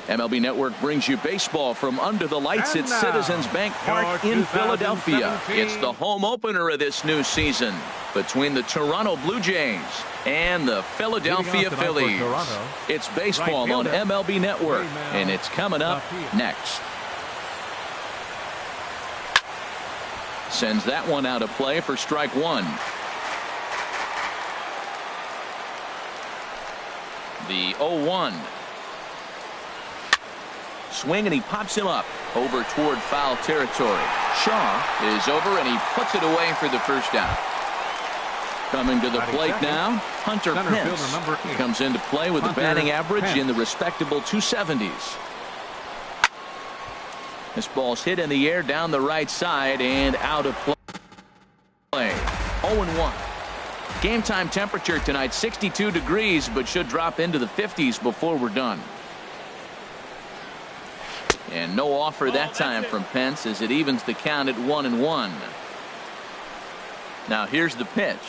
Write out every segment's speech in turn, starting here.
MLB Network brings you baseball from under the lights at Citizens Bank Park in Philadelphia. It's the home opener of this new season between the Toronto Blue Jays and the Philadelphia Phillies. It's baseball on MLB Network, and it's coming up next. Sends that one out of play for strike one. The 0-1. Swing, and he pops him up over toward foul territory. Shaw is over, and he puts it away for the first out. Coming to the plate now, Hunter Pence. He comes into play with a batting average in the respectable 270s. This ball's hit in the air down the right side and out of play. 0-1. Game time temperature tonight 62 degrees, but should drop into the 50s before we're done. And no offer that time from Pence as it evens the count at 1-1. Now here's the pitch.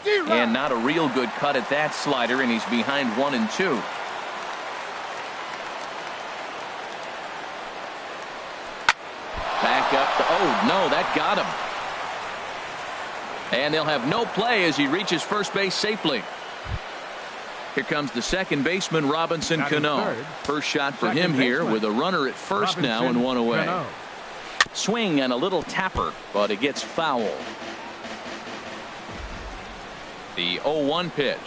And not a real good cut at that slider, and he's behind 1-2. Back up. Oh, no, that got him. And they'll have no play as he reaches first base safely. Here comes the second baseman, Robinson Cano. First shot for him here with a runner at first now and one away. Swing and a little tapper, but it gets foul. The 0-1 pitch.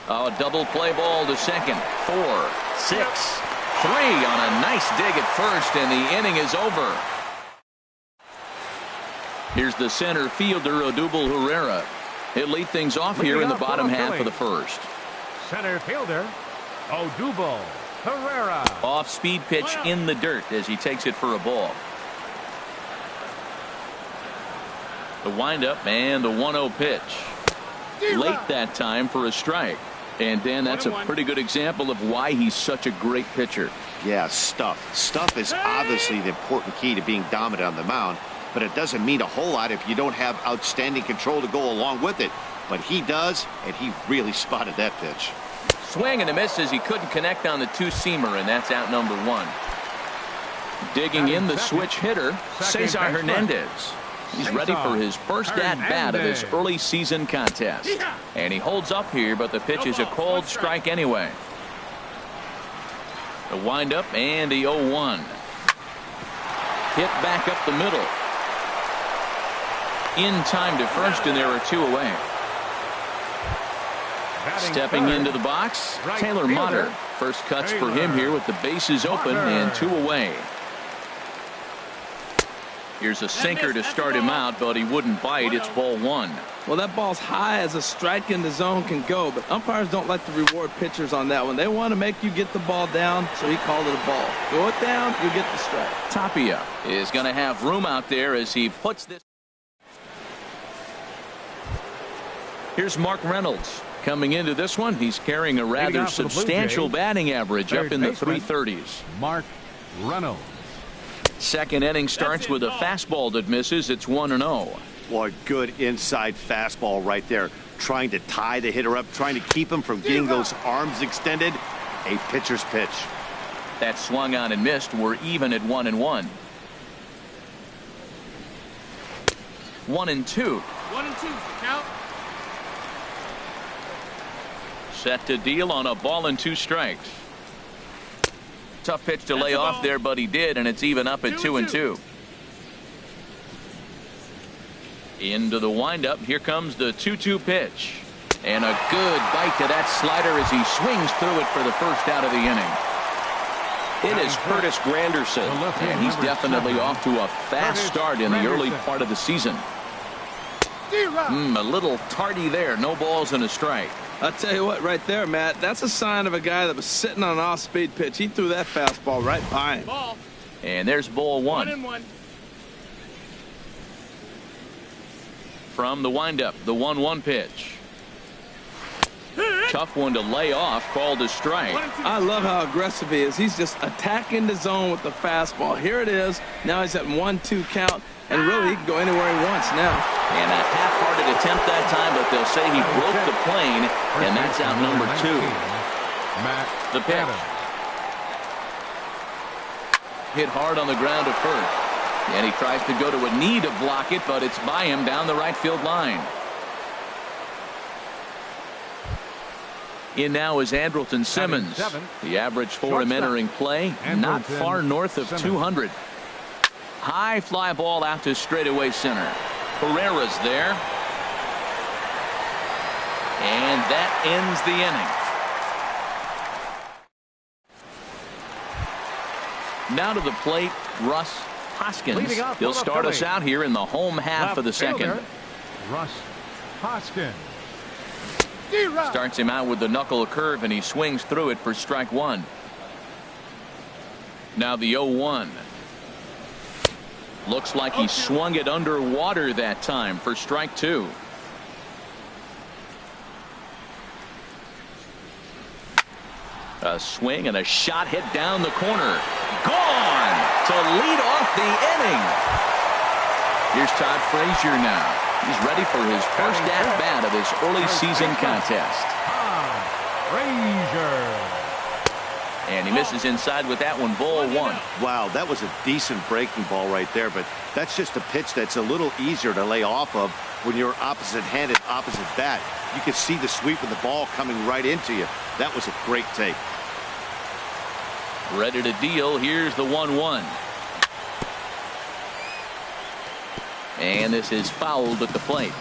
A double play ball to second. 4, 6, 3 on a nice dig at first, and the inning is over. Here's the center fielder, Odubel Herrera. He'll lead things off here in the bottom half of the first. Center fielder, Odubel Herrera. Off-speed pitch in the dirt as he takes it for a ball. The windup and the 1-0 pitch. Late that time for a strike. And Dan, that's a pretty good example of why he's such a great pitcher. Yeah, stuff. Stuff is obviously the important key to being dominant on the mound, but it doesn't mean a whole lot if you don't have outstanding control to go along with it. But he does, and he really spotted that pitch. Swing and a miss as he couldn't connect on the two-seamer, and that's out number one. Digging in the switch hitter, Cesar Hernandez. He's ready for his first at-bat of this early season contest. And he holds up here, but the pitch is a called strike anyway. The windup and the 0-1. Hit back up the middle. In time to first, and there are two away. Stepping into the box, Taylor Motter. First cuts for him here with the bases open and two away. Here's a sinker to start him out, but he wouldn't bite. It's ball one. Well, that ball's high as a strike in the zone can go, but umpires don't like to reward pitchers on that one. They want to make you get the ball down, so he called it a ball. Go it down, you get the strike. Tapia is going to have room out there as he puts this. Here's Mark Reynolds. Coming into this one, he's carrying a rather substantial batting average up in the 330s. Mark Reynolds. Second inning starts with a fastball that misses. It's 1-0. Boy, good inside fastball right there. Trying to tie the hitter up, trying to keep him from getting those arms extended. A pitcher's pitch. That swung on and missed. We're even at 1-1. 1-2. 1-2. Count. Set to deal on a ball and two strikes. Tough pitch to lay off there, but he did, and it's even up at 2-2. Into the windup. Here comes the 2-2 pitch. And a good bite to that slider as he swings through it for the first out of the inning. It is Curtis Granderson, and he's definitely off to a fast start in the early part of the season. A little tardy there. No balls and a strike. I'll tell you what, right there, Matt, that's a sign of a guy that was sitting on an off-speed pitch. He threw that fastball right by him. Ball. And there's ball one. 1-1. From the windup, the 1-1 pitch. Tough one to lay off, called a strike. I love how aggressive he is. He's just attacking the zone with the fastball. Here it is. Now he's at 1-2 count. And really, he can go anywhere he wants now. And a half-hearted attempt that time, but they'll say he broke the plane, and that's out number two. Matt The pitch. Adams. Hit hard on the ground at first. And he tries to go to a knee to block it, but it's by him down the right field line. In now is Andrelton Simmons. The average for him entering play, not far north of 200. High fly ball out to straightaway center. Pereira's there. And that ends the inning. Now to the plate, Russ Hoskins. He'll start us out here in the home half of the second. Russ Hoskins. Starts him out with the knuckle curve, and he swings through it for strike one. Now the 0-1. Looks like he swung it underwater that time for strike two. A swing and a shot hit down the corner. Gone to lead off the inning. Here's Todd Frazier now. He's ready for his first at-bat of this early season contest. Frazier. And he misses inside with that one, ball one. Wow, that was a decent breaking ball right there, but that's just a pitch that's a little easier to lay off of when you're opposite-handed, opposite bat. You can see the sweep of the ball coming right into you. That was a great take. Ready to deal. Here's the 1-1. And this is fouled at the plate.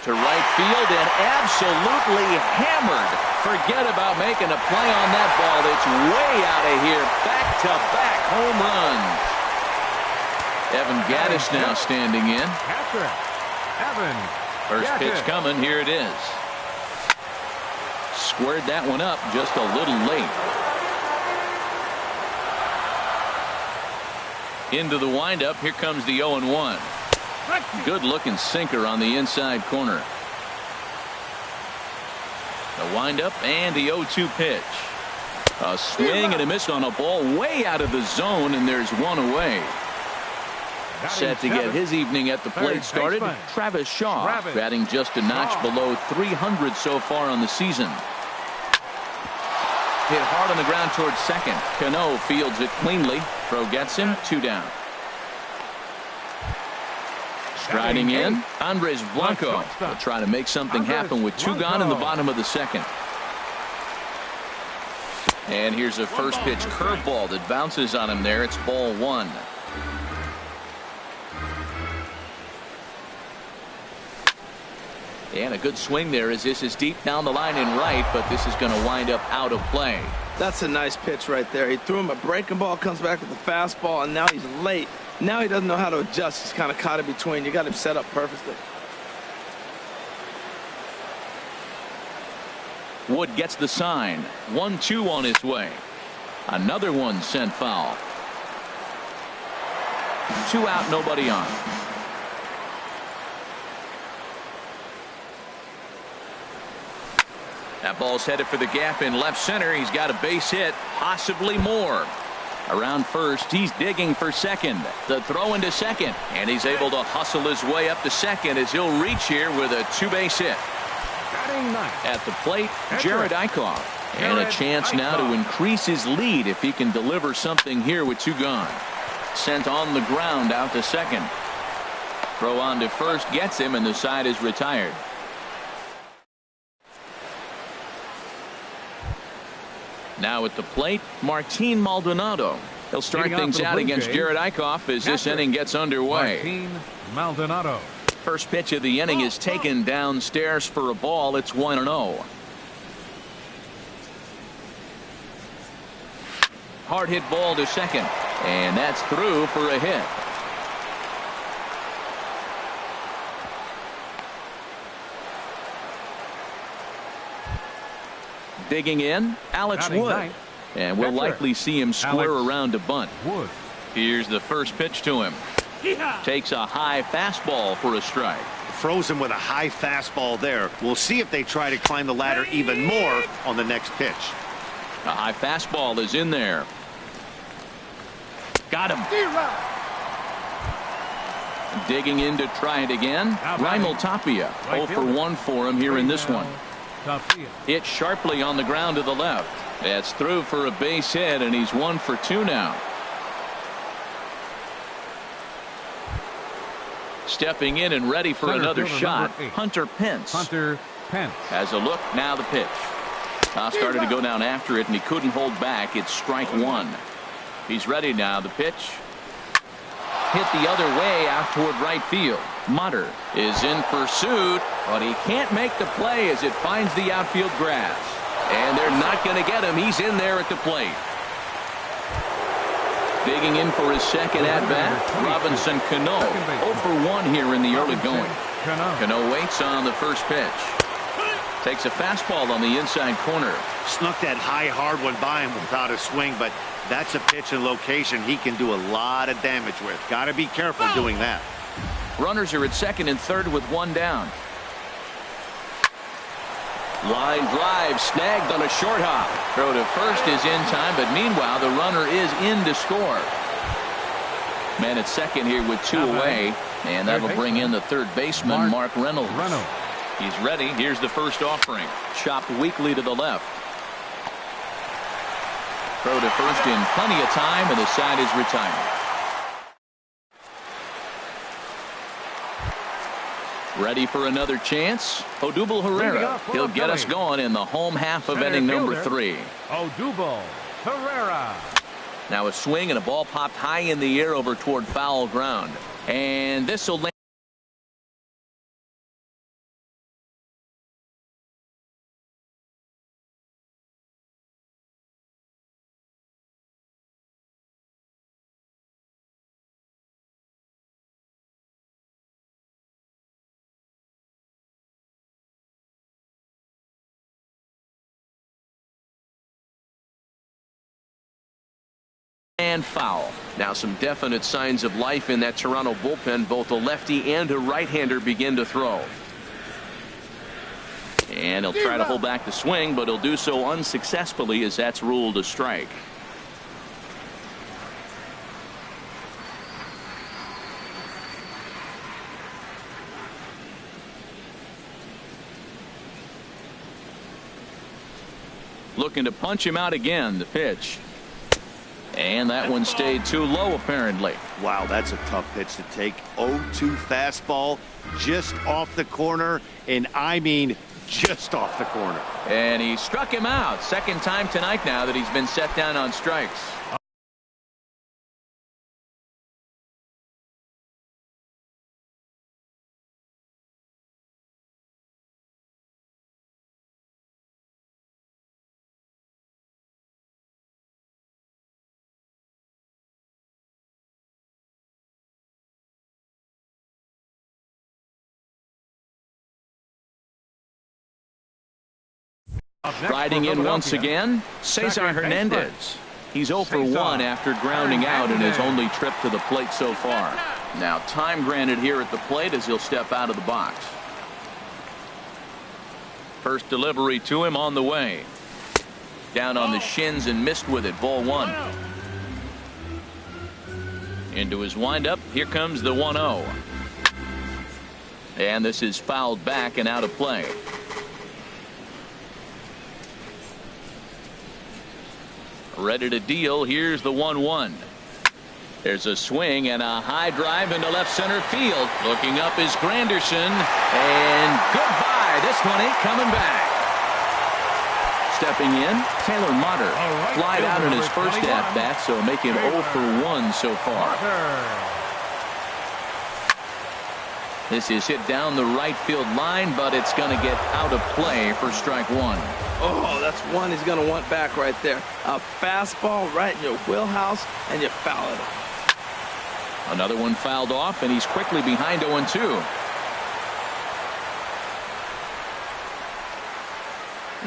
To right field and absolutely hammered. Forget about making a play on that ball. It's way out of here. Back-to-back home runs. Evan Gaddis now standing in. Catcher. Evan. First pitch coming. Here it is. Squared that one up just a little late. Into the windup. Here comes the 0-1. Good looking sinker on the inside corner. The windup and the 0-2 pitch. A swing and a miss on a ball way out of the zone, and there's one away. Set to get his evening at the plate started, Travis Shaw, batting just a notch below 300 so far on the season. Hit hard on the ground towards second. Cano fields it cleanly. Throw gets him, 2 down. Striding in, Andres Blanco will try to make something happen with 2 gone in the bottom of the second. And here's a first pitch curveball that bounces on him there. It's ball 1. And a good swing there as this is deep down the line in right, but this is going to wind up out of play. That's a nice pitch right there. He threw him a breaking ball, comes back with a fastball, and now he's late. Now he doesn't know how to adjust. He's kind of caught in between. You got him set up perfectly. Wood gets the sign. 1-2 on his way. Another one sent foul. 2 out, nobody on. That ball's headed for the gap in left center. He's got a base hit, possibly more. Around first, he's digging for second. The throw into second, and he's able to hustle his way up to second as he'll reach here with a 2-base hit. At the plate, Jared Eichhoff. And a chance now to increase his lead if he can deliver something here with 2 gone. Sent on the ground out to second. Throw on to first gets him, and the side is retired. Now at the plate, Martin Maldonado. He'll start things out against Jared Eichhoff as this inning gets underway. Martin Maldonado. First pitch of the inning is taken downstairs for a ball. It's 1-0. Hard hit ball to second, and that's through for a hit. Digging in, Alex Wood. And we'll likely see him square around to bunt. Here's the first pitch to him. Takes a high fastball for a strike. Froze him with a high fastball there. We'll see if they try to climb the ladder even more on the next pitch. A high fastball is in there. Got him. Digging in to try it again. Raimel Tapia. 0 for 1 for him here in this one. Hit sharply on the ground to the left. That's through for a base hit, and he's 1 for 2 now. Stepping in and ready for another shot, Hunter Pence. Has a look, now the pitch. Started to go down after it, and he couldn't hold back. It's strike 1. He's ready now, the pitch. Hit the other way out toward right field. Mutter is in pursuit, but he can't make the play as it finds the outfield grass. And they're not going to get him. He's in there at the plate. Digging in for his second at-bat, Robinson Cano. 0 for 1 here in the early going. Cano waits on the first pitch. Takes a fastball on the inside corner. Snuck that high, hard one by him without a swing, but that's a pitch and location he can do a lot of damage with. Got to be careful doing that. Runners are at second and third with 1 down. Line drive snagged on a short hop. Throw to first is in time, but meanwhile the runner is in to score. Man at second here with 2 away, and that'll bring in the third baseman, Mark Reynolds. He's ready. Here's the first offering. Chopped weakly to the left. Throw to first in plenty of time, and the side is retired. Ready for another chance. Odubel Herrera. He'll get us going in the home half of inning number 3. Odubel Herrera. Now a swing and a ball popped high in the air over toward foul ground. And this will land. And foul. Now some definite signs of life in that Toronto bullpen. Both a lefty and a right-hander begin to throw. And he'll try to hold back the swing, but he'll do so unsuccessfully as that's ruled a strike. Looking to punch him out again. The pitch. And that one stayed too low, apparently. Wow, that's a tough pitch to take. 0-2 fastball just off the corner, and I mean just off the corner. And he struck him out. Second time tonight now that he's been set down on strikes. Riding in once again, Cesar Hernandez. He's 0 for 1 after grounding out in his only trip to the plate so far. Now time granted here at the plate as he'll step out of the box. First delivery to him on the way. Down on the shins and missed with it. Ball 1. Into his windup. Here comes the 1-0. And this is fouled back and out of play. Ready to deal. Here's the 1-1. There's a swing and a high drive into left center field. Looking up is Granderson. And goodbye. This one ain't coming back. Stepping in, Taylor Motter. Flied out in his first at-bat, so making 0 for 1 so far. This is hit down the right field line, but it's going to get out of play for strike 1. Oh, that's one he's going to want back right there. A fastball right in your wheelhouse, and you foul it. Another one fouled off, and he's quickly behind 0-2.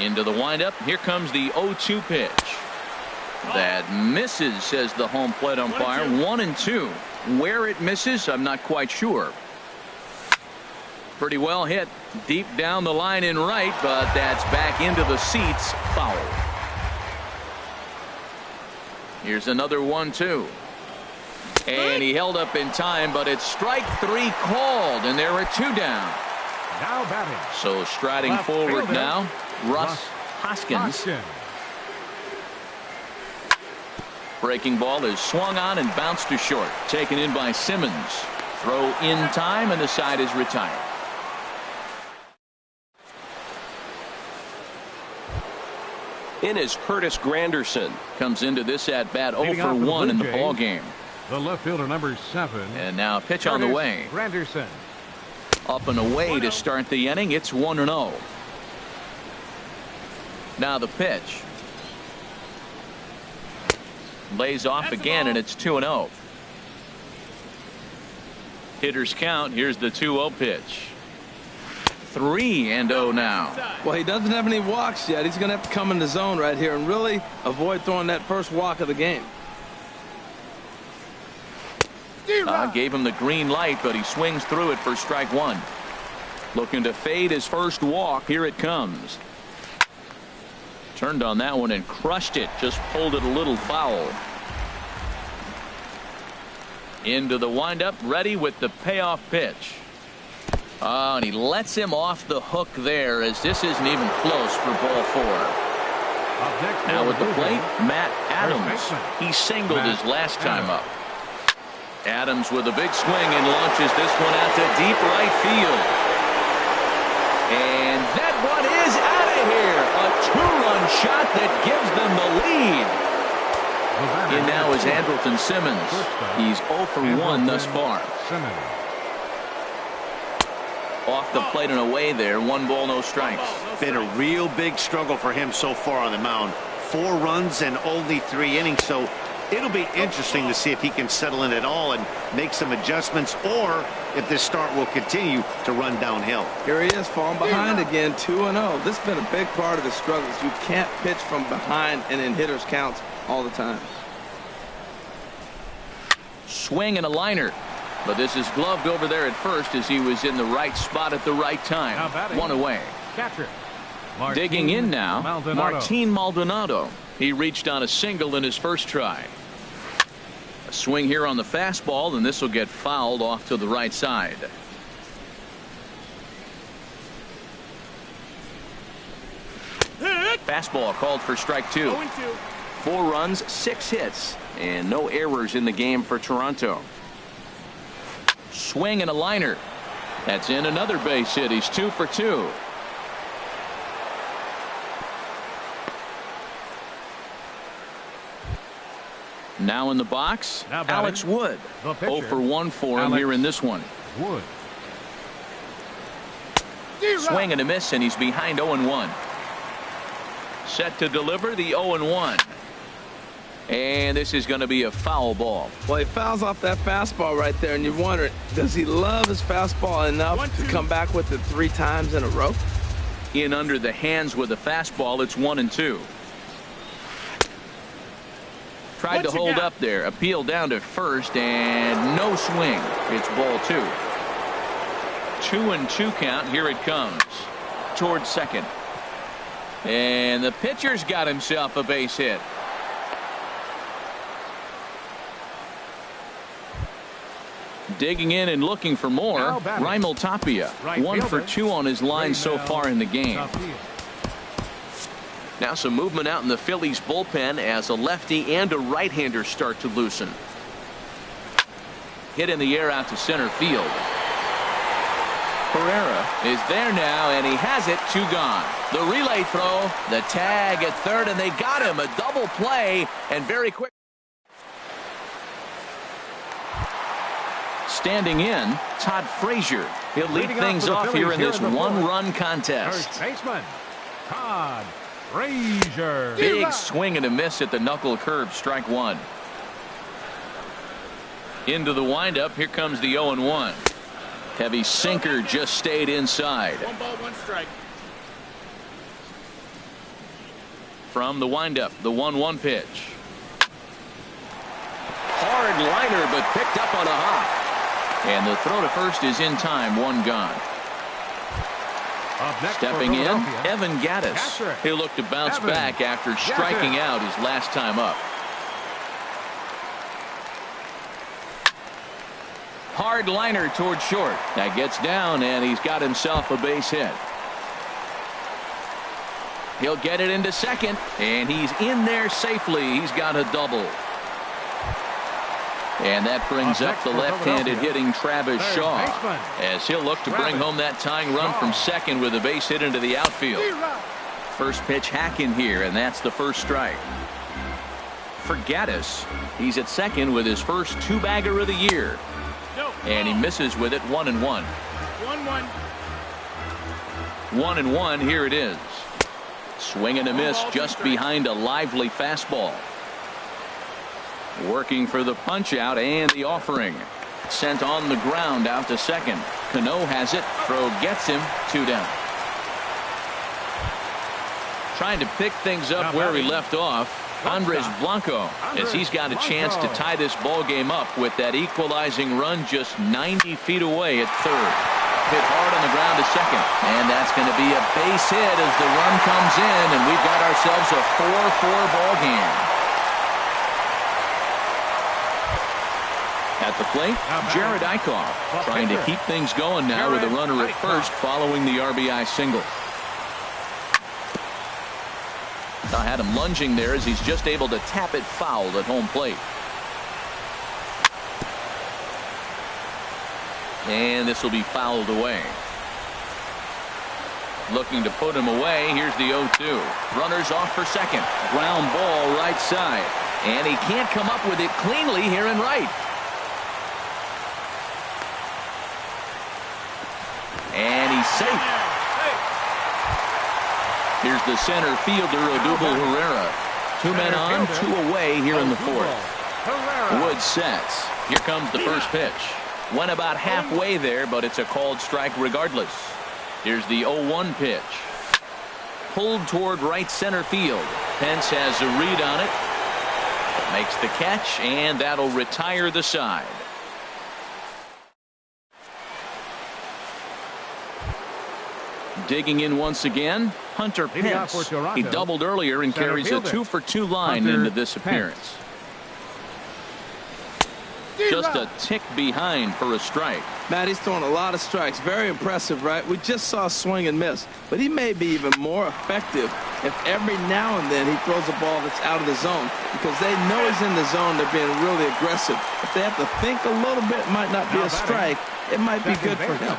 Into the windup. Here comes the 0-2 pitch. That misses, says the home plate umpire. 1-2. Where it misses, I'm not quite sure. Pretty well hit deep down the line in right, but that's back into the seats. Foul. Here's another 1-2. And he held up in time, but it's strike 3 called, and there are 2 down. Now batting. So striding Left forward fielder, now, Russ Hoskins. Breaking ball is swung on and bounced to short. Taken in by Simmons. Throw in time, and the side is retired. In is Curtis Granderson. Comes into this at bat 0 Leading for off for the 1 in the Blue ball Jays, game. The left fielder, number 7. And now a pitch on the way. Granderson. Up and away to start the inning. It's 1-0. Now the pitch. Lays off again, and it's 2-0. Hitters count. Here's the 2-0 pitch. 3-0 now. Well, he doesn't have any walks yet. He's going to have to come in the zone right here and really avoid throwing that first walk of the game. Gave him the green light, but he swings through it for strike 1. Looking to fade his first walk. Here it comes. Turned on that one and crushed it. Just pulled it a little foul. Into the windup, ready with the payoff pitch. And he lets him off the hook there, as this isn't even close for ball 4. Now with the plate, Matt Adams. He singled his last time up. Adams with a big swing and launches this one out to deep right field. And that one is out of here. A 2-run shot that gives them the lead. And now is Andrelton Simmons. He's 0 for 1 thus far. Off the plate and away there. 1 ball, no strikes. Been a real big struggle for him so far on the mound. 4 runs and only 3 innings. So it'll be interesting to see if he can settle in at all and make some adjustments, or if this start will continue to run downhill. Here he is, falling behind again, 2-0. This has been a big part of his struggles. You can't pitch from behind and in hitters' counts all the time. Swing and a liner. But this is gloved over there at first, as he was in the right spot at the right time. 1 away. Catcher. Digging in now, Maldonado. Martin Maldonado. He reached on a single in his first try. A swing here on the fastball, and this will get fouled off to the right side. Fastball called for strike 2. 4 runs, 6 hits, and no errors in the game for Toronto. Swing and a liner. That's in another base hit. He's 2 for 2. Now in the box, Alex Wood. 0 for 1 for him here in this one. Wood. Swing and a miss, and he's behind 0-1. Set to deliver the 0-1. And this is going to be a foul ball. Well, he fouls off that fastball right there, and you wonder, does he love his fastball enough to come back with it 3 times in a row? In under the hands with the fastball, it's 1-2. Tried to hold up there, appeal down to first, and no swing. It's ball 2. 2-2 count. Here it comes towards second, and the pitcher's got himself a base hit. Digging in and looking for more, Raimel Tapia. 1 for 2 on his line so far in the game. Now some movement out in the Phillies bullpen as a lefty and a right-hander start to loosen. Hit in the air out to center field. Pereira is there now, and he has it. 2 gone. The relay throw, the tag at third, and they got him. A double play, and very quick. Standing in, Todd Frazier. He'll lead things off here in this 1-run contest. First baseman, Todd Frazier. Big swing and a miss at the knuckle curve. Strike 1. Into the windup. Here comes the 0-1. Heavy sinker just stayed inside. 1 ball, 1 strike. From the windup, the 1-1 pitch. Hard liner, but picked up on a hop. And the throw to first is in time. 1 gone. Stepping in, Evan Gattis. He'll look to bounce back after striking out his last time up. Hard liner toward short. That gets down, and he's got himself a base hit. He'll get it into second, and he's in there safely. He's got a double. And that brings up the left-handed hitting Travis Shaw, as he'll look to bring home that tying run from second with a base hit into the outfield. First pitch hack in here, and that's the first strike. For Gaddis, he's at second with his first two-bagger of the year. And he misses with it. 1-1. 1-1. Here it is. Swing and a miss just behind a lively fastball. Working for the punch out and the offering. Sent on the ground out to second. Cano has it. Throw gets him. 2 down. Trying to pick things up where he left off. Andres Blanco, as he's got a chance to tie this ball game up with that equalizing run just 90 feet away at third. Hit hard on the ground to second, and that's going to be a base hit as the run comes in, and we've got ourselves a 4-4 ball game. At the plate, Jared Eichhoff trying to keep things going now with a runner at first following the RBI single. I had him lunging there as he's just able to tap it foul at home plate. And this will be fouled away. Looking to put him away. Here's the 0-2. Runners off for second. Ground ball right side. And he can't come up with it cleanly here in right. And he's safe. Here's the center fielder, Odubel Herrera. 2 men on, 2 away here in the fourth. Wood sets. Here comes the first pitch. Went about halfway there, but it's a called strike regardless. Here's the 0-1 pitch. Pulled toward right center field. Pence has a read on it. Makes the catch, and that'll retire the side. Digging in once again, Hunter Pence. He doubled earlier and carries a 2-for-2 line into this appearance. Just a tick behind for a strike. Matt, he's throwing a lot of strikes. Very impressive, right? We just saw a swing and miss, but he may be even more effective if every now and then he throws a ball that's out of the zone, because they know he's in the zone. They're being really aggressive. If they have to think a little bit, it might not be a strike. It might be good for him.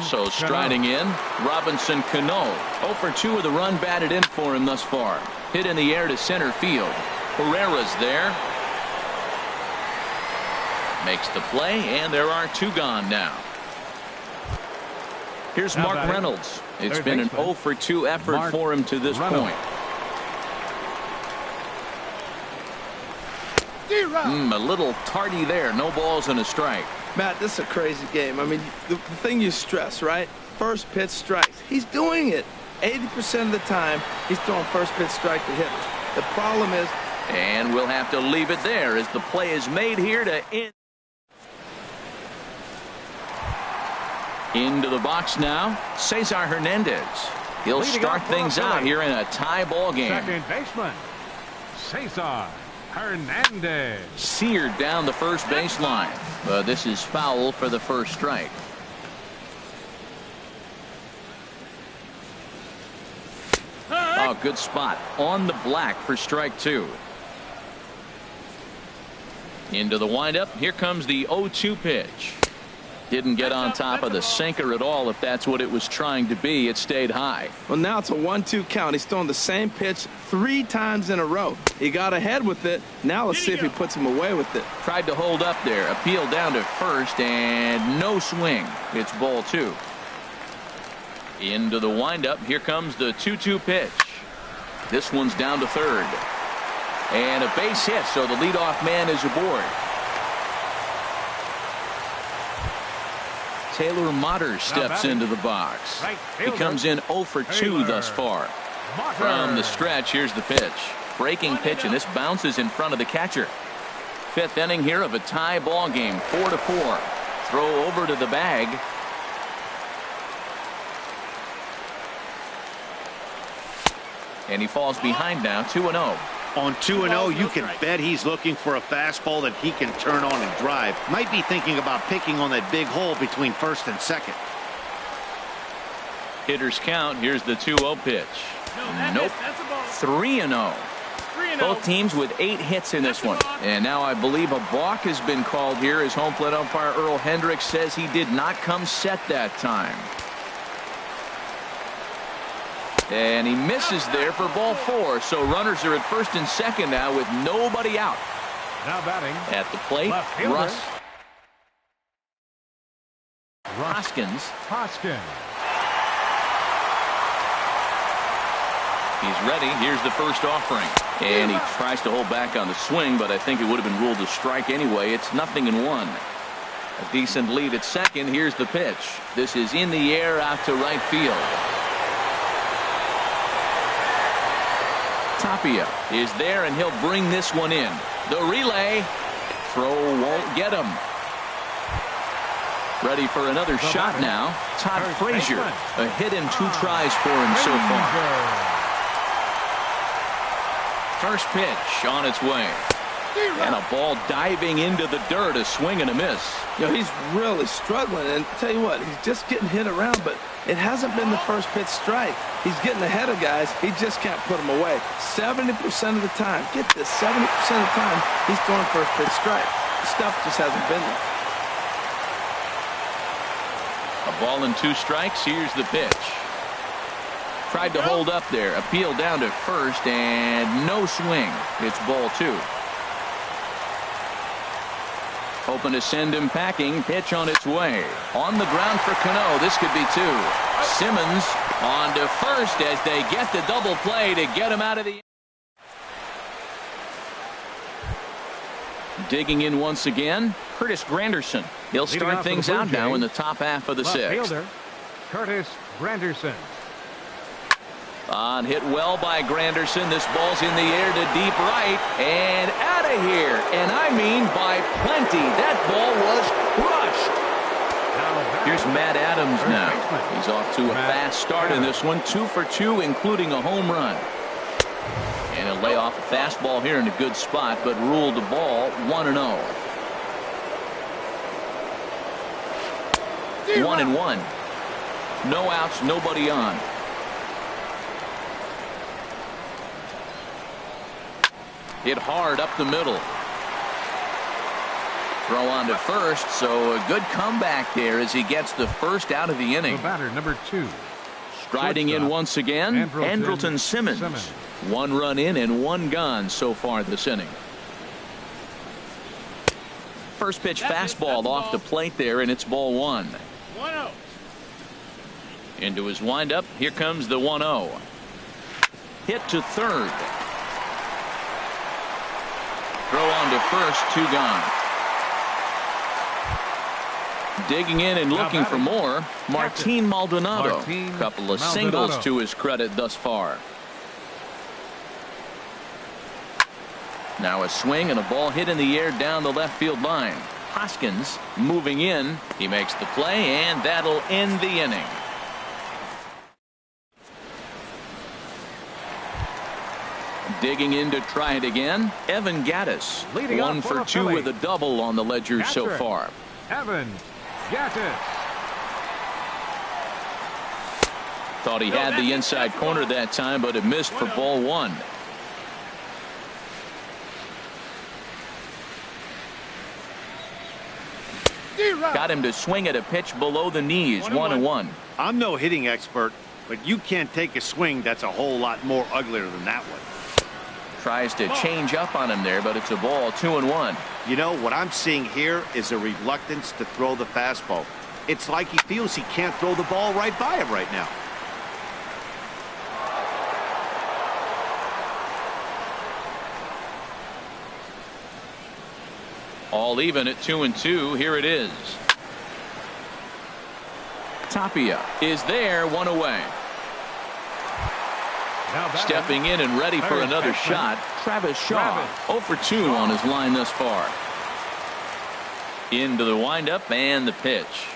So striding in, Robinson Cano. 0-for-2 with the run batted in for him thus far. Hit in the air to center field. Herrera's there. Makes the play, and there are 2 gone now. Here's Mark Reynolds. It's been an 0-for-2 effort for him to this point. A little tardy there. No balls and a strike. Matt, this is a crazy game. I mean, the thing you stress, right? First pitch strikes. He's doing it. 80% of the time, he's throwing first pitch strike to hitters. The problem is... And we'll have to leave it there as the play is made here to end. Into the box now, Cesar Hernandez. He'll start things out here in a tie ball game. Second baseman, Cesar Hernandez. Seared down the first baseline. But this is foul for the first strike. Oh, good spot on the black for strike 2. Into the windup. Here comes the 0-2 pitch. Didn't get on top of the sinker at all. If that's what it was trying to be, it stayed high. Well, now it's a 1-2 count. He's throwing the same pitch 3 times in a row. He got ahead with it. Now let's see if he puts him away with it. Tried to hold up there. Appeal down to first, and no swing. It's ball 2. Into the windup. Here comes the 2-2 pitch. This one's down to third. And a base hit, so the leadoff man is aboard. Taylor Motter steps into the box. He comes in 0-for-2 thus far. From the stretch, here's the pitch. Breaking pitch, and this bounces in front of the catcher. 5th inning here of a tie ball game, 4-4. Throw over to the bag. And he falls behind now, 2-0. On 2-0, you can bet he's looking for a fastball that he can turn on and drive. Might be thinking about picking on that big hole between first and second. Hitters count. Here's the 2-0 pitch. Nope. 3-0. Both teams with 8 hits in this one. And now I believe a balk has been called here as home plate umpire Earl Hendricks says he did not come set that time. And he misses there for ball 4. So runners are at first and second now with nobody out. Now batting At the plate, Russ. Hoskins. He's ready. Here's the first offering. And he tries to hold back on the swing, but I think it would have been ruled a strike anyway. It's 0-1. A decent lead at second. Here's the pitch. This is in the air out to right field. Tapia is there, and he'll bring this one in. The relay. Throw won't get him. Ready for another shot now. Todd Frazier. A hit and 2 tries for him so far. First pitch on its way. And a ball diving into the dirt. A swing and a miss. You know, he's really struggling. And tell you what, he's just getting hit around, but it hasn't been the first pitch strike. He's getting ahead of guys. He just can't put them away. 70% of the time, get this, 70% of the time, he's throwing first pitch strike. The stuff just hasn't been there. A ball and 2 strikes. Here's the pitch. Tried to hold up there. Appeal down to first, and no swing. It's ball 2. Hoping to send him packing. Pitch on its way. On the ground for Cano. This could be 2. Simmons on to first as they get the double play to get him out of the. Digging in once again, Curtis Granderson. He'll start things out now in the top half of the 6th. Curtis Granderson. On hit well by Granderson. This ball's in the air to deep right and out of here. And I mean by plenty. That ball was crushed. Here's Matt Adams now. He's off to a fast start in this one. 2 for 2, including a home run. And he'll lay off a fastball here in a good spot, but ruled the ball 1-0. 1-1. No outs, nobody on. Hit hard up the middle. Throw on to first, so a good comeback there as he gets the first out of the inning. The batter, number 2. Striding in once again, Andrelton Simmons. 1 run in and 1 gone so far this inning. First pitch fastball off the plate there, and it's ball 1. 1-0. Into his windup. Here comes the 1-0. Hit to third. Throw on to first, 2 gone. Digging in and looking for more, Martin Maldonado. Couple of singles to his credit thus far. Now a swing and a ball hit in the air down the left field line. Hoskins moving in. He makes the play, and that'll end the inning. Digging in to try it again, Evan Gattis. 1 for 2 with a double on the ledger so far. Evan Gattis. Thought he had the inside corner that time, but it missed for ball 1. Got him to swing at a pitch below the knees. 1-1. I'm no hitting expert, but you can't take a swing that's a whole lot more uglier than that one. Tries to change up on him there, but it's a ball. 2-1. You know, what I'm seeing here is a reluctance to throw the fastball. It's like he feels he can't throw the ball right by him right now. All even at 2-2. Here it is. Tapia is there, 1 away. Stepping in and ready for another shot, Travis Shaw. 0 for 2 on his line thus far. Into the windup and the pitch.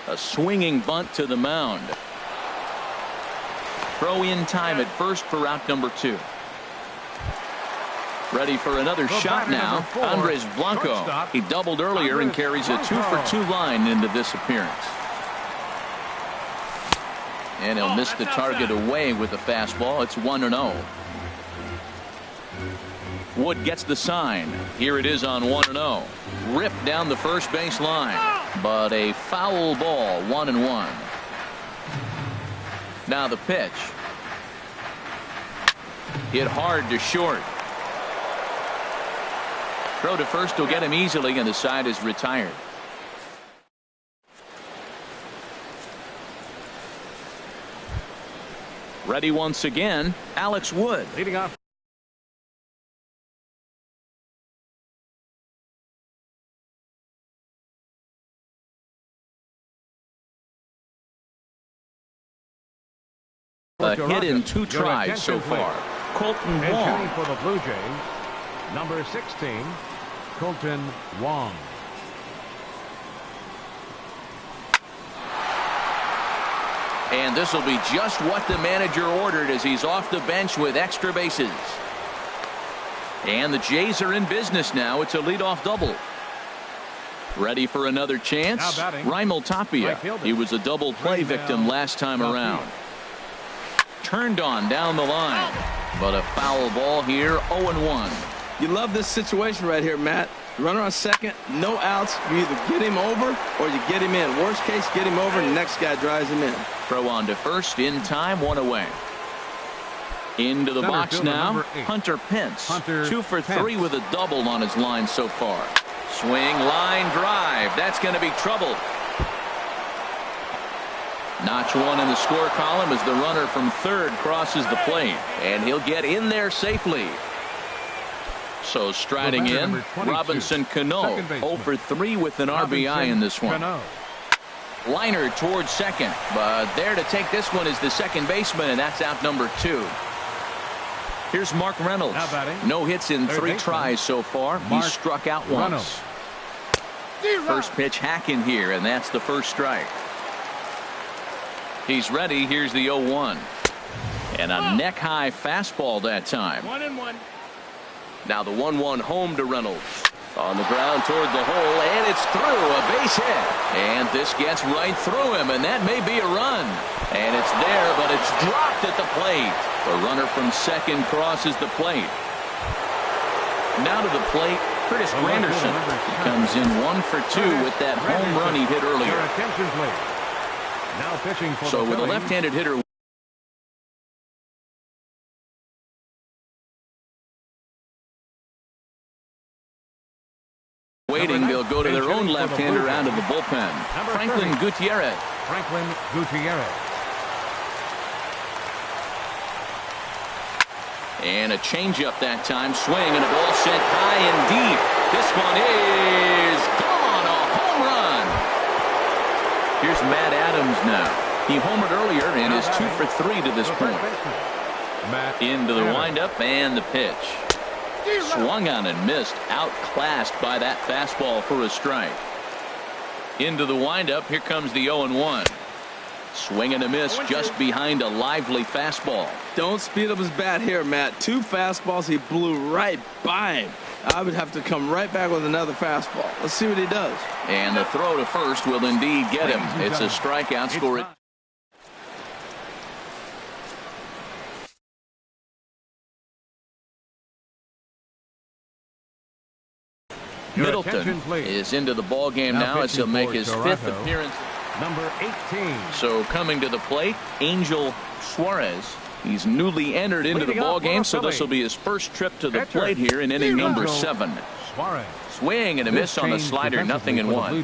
A swinging bunt to the mound. Throw in time at first for out number 2. Ready for another shot now. Andres Blanco. He doubled earlier and carries a 2-for-2 line into this appearance. And he'll miss the target away with the fastball. It's 1-0. Wood gets the sign. Here it is on 1-0. Ripped down the first base line. But a foul ball, 1-1. Now the pitch. Hit hard to short. Throw to first will get him easily, and the side is retired. Ready once again, Alex Wood. Leading off. A hit in 2 tries so far. Colton Wong. For the Blue Jays, number 16, Colton Wong. And this will be just what the manager ordered as he's off the bench with extra bases. And the Jays are in business now. It's a leadoff double. Ready for another chance? Raimel Tapia. He was a double play victim last time around. Turned on down the line. But a foul ball here, 0-1. You love this situation right here, Matt. Runner on second, no outs. You either get him over or you get him in. Worst case, get him over and the next guy drives him in. Throw on to first in time, 1 away. Into the box now, Hunter Pence. 2 for 3 with a double on his line so far. Swing, line drive. That's going to be trouble. Notch 1 in the score column as the runner from third crosses the plate. And he'll get in there safely. So striding in, Robinson Cano, 0 for 3 with an RBI in this one. Liner towards second, but there to take this one is the second baseman, and that's out number 2. Here's Mark Reynolds. No hits in 3 tries so far. He struck out once. First pitch hack in here, and that's the first strike. He's ready. Here's the 0-1. And a neck-high fastball that time. 1-1. Now the 1-1 home to Reynolds. On the ground toward the hole, and it's through. A base hit. And this gets right through him, and that may be a run. And it's there, but it's dropped at the plate. The runner from second crosses the plate. Now to the plate, Curtis Granderson. He comes in 1 for 2 with that home run he hit earlier. Now pitching for so with a left-handed hitter waiting, they'll go to their own left-hander out of the bullpen. Franklin Gutierrez. And a changeup that time. Swing and a ball sent high and deep. This one is gone. A home run. Here's Matt Adams now. He homered earlier and is 2 for 3 to this point. Into the windup and the pitch. Swung on and missed. Outclassed by that fastball for a strike. Into the windup. Here comes the 0-1. Swing and a miss just behind a lively fastball. Don't speed up his bat here, Matt. 2 fastballs. He blew right by him. I would have to come right back with another fastball. Let's see what he does. And the throw to first will indeed get him. It's a strikeout score. Middleton is into the ball game now as he'll make his 5th appearance. Number 18. So coming to the plate, Angel Suarez. He's newly entered into the ball game, so this will be his first trip to the plate here in inning number 7. Swing and a miss on the slider, 0-1.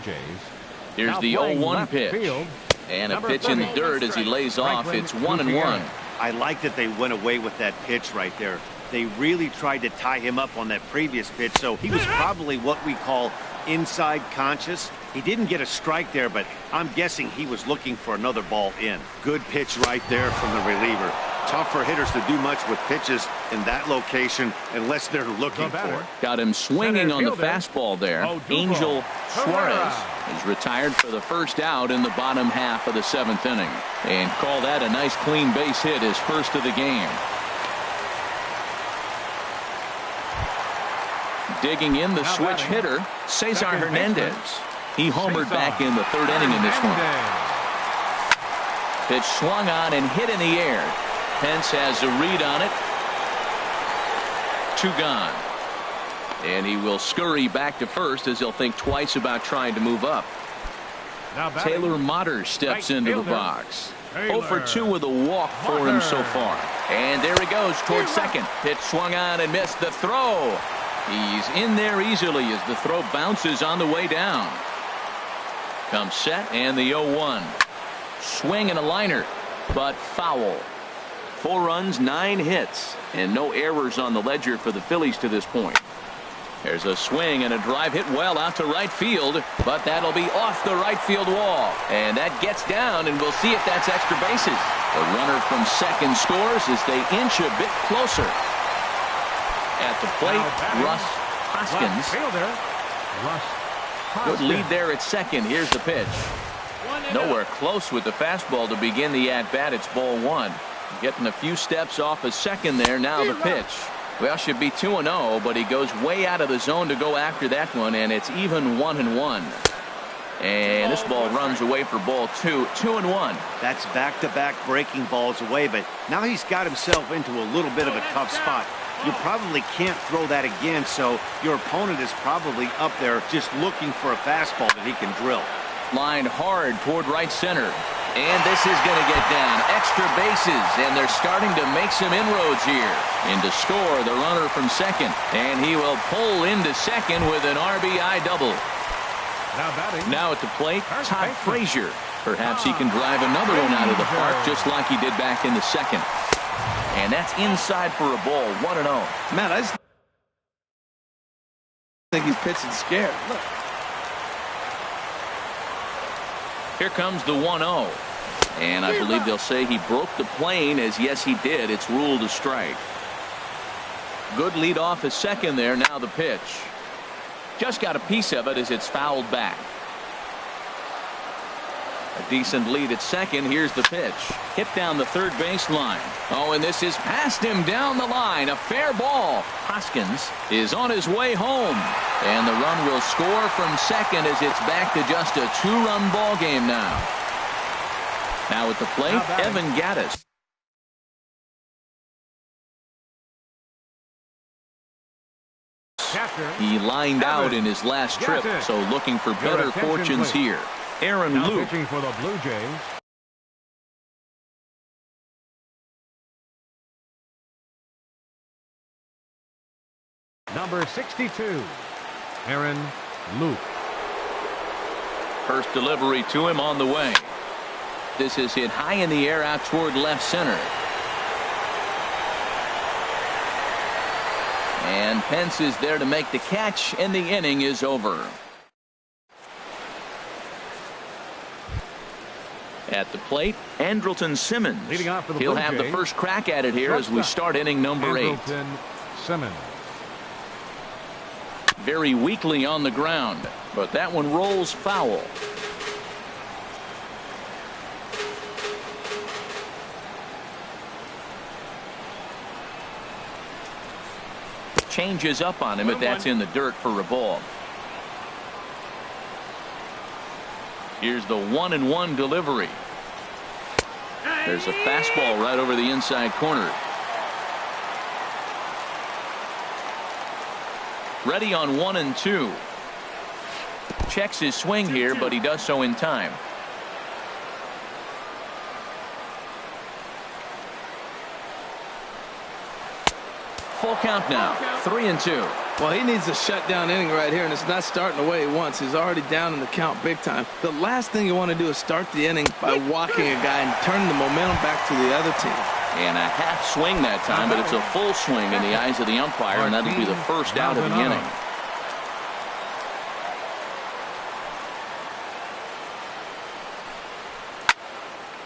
Here's the 0-1 pitch. And a pitch in the dirt as he lays off. It's 1-1. I like that they went away with that pitch right there. They really tried to tie him up on that previous pitch, so he was probably what we call inside conscious. He didn't get a strike there, but I'm guessing he was looking for another ball in. Good pitch right there from the reliever. Tough for hitters to do much with pitches in that location unless they're looking for it. Got him swinging on the fastball there. Angel Suarez is retired for the first out in the bottom half of the 7th inning. And call that a nice clean base hit, his first of the game. Digging in the switch hitter, Cesar Hernandez. He homered back in the third inning in this one. Pitch swung on and hit in the air. Pence has a read on it. 2 gone. And he will scurry back to first as he'll think twice about trying to move up. Taylor Motter steps into the box. 0 for 2 with a walk for him so far. And there he goes towards second. Pitch swung on and missed the throw. He's in there easily as the throw bounces on the way down. Comes set and the 0-1. Swing and a liner, but foul. 4 runs, 9 hits, and no errors on the ledger for the Phillies to this point. There's a swing and a drive hit well out to right field, but that'll be off the right field wall. And that gets down, and we'll see if that's extra bases. The runner from second scores as they inch a bit closer. At the plate, Russ Hoskins. Good lead there at second. Here's the pitch. Nowhere close with the fastball to begin the at-bat. It's ball 1. Getting a few steps off a second there. Now the pitch. Well, should be 2-0, but he goes way out of the zone to go after that one, and it's even 1-1. And this ball runs away for ball 2. 2-1. That's back-to-back breaking balls away, but now he's got himself into a little bit of a tough spot. You probably can't throw that again, so your opponent is probably up there just looking for a fastball that he can drill. Lined hard toward right center. And this is going to get down. Extra bases, and they're starting to make some inroads here. In to score, the runner from second. And he will pull into second with an RBI double. Now at the plate, Todd Frazier. Perhaps he can drive another one out of the park just like he did back in the second. And that's inside for a ball. 1-0. Man, I just think he's pitching scared. Look. Here comes the 1-0. And I believe they'll say he broke the plane, as yes he did. It's ruled a strike. Good lead off at second there. Now the pitch. Just got a piece of it as it's fouled back. A decent lead at second. Here's the pitch. Hit down the third baseline. Oh, and this is past him down the line. A fair ball. Hoskins is on his way home. And the run will score from second as it's back to just a 2-run ball game now. Now at the plate, Evan Gattis. He lined out in his last trip, so looking for better fortunes here. Aaron Luke. Pitching for the Blue Jays. Number 62, Aaron Luke. First delivery to him on the way. This is hit high in the air out toward left center. And Pence is there to make the catch, and the inning is over. At the plate, Andrelton Simmons. Leading off for the He'll Blue have the Jays. first crack at it here as we start inning number 8. Andrelton Simmons. Very weakly on the ground, but that one rolls foul. Changes up on him, but that's in the dirt for a ball. Here's the 1-1 delivery. There's a fastball right over the inside corner. Ready on 1-2. Checks his swing here, but he does so in time. Full count now. 3-2. Well, he needs a shutdown inning right here, and it's not starting the way he wants. He's already down in the count big time. The last thing you want to do is start the inning by walking a guy and turning the momentum back to the other team. And a half swing that time, but it's a full swing in the eyes of the umpire, and that'll be the first out of the inning.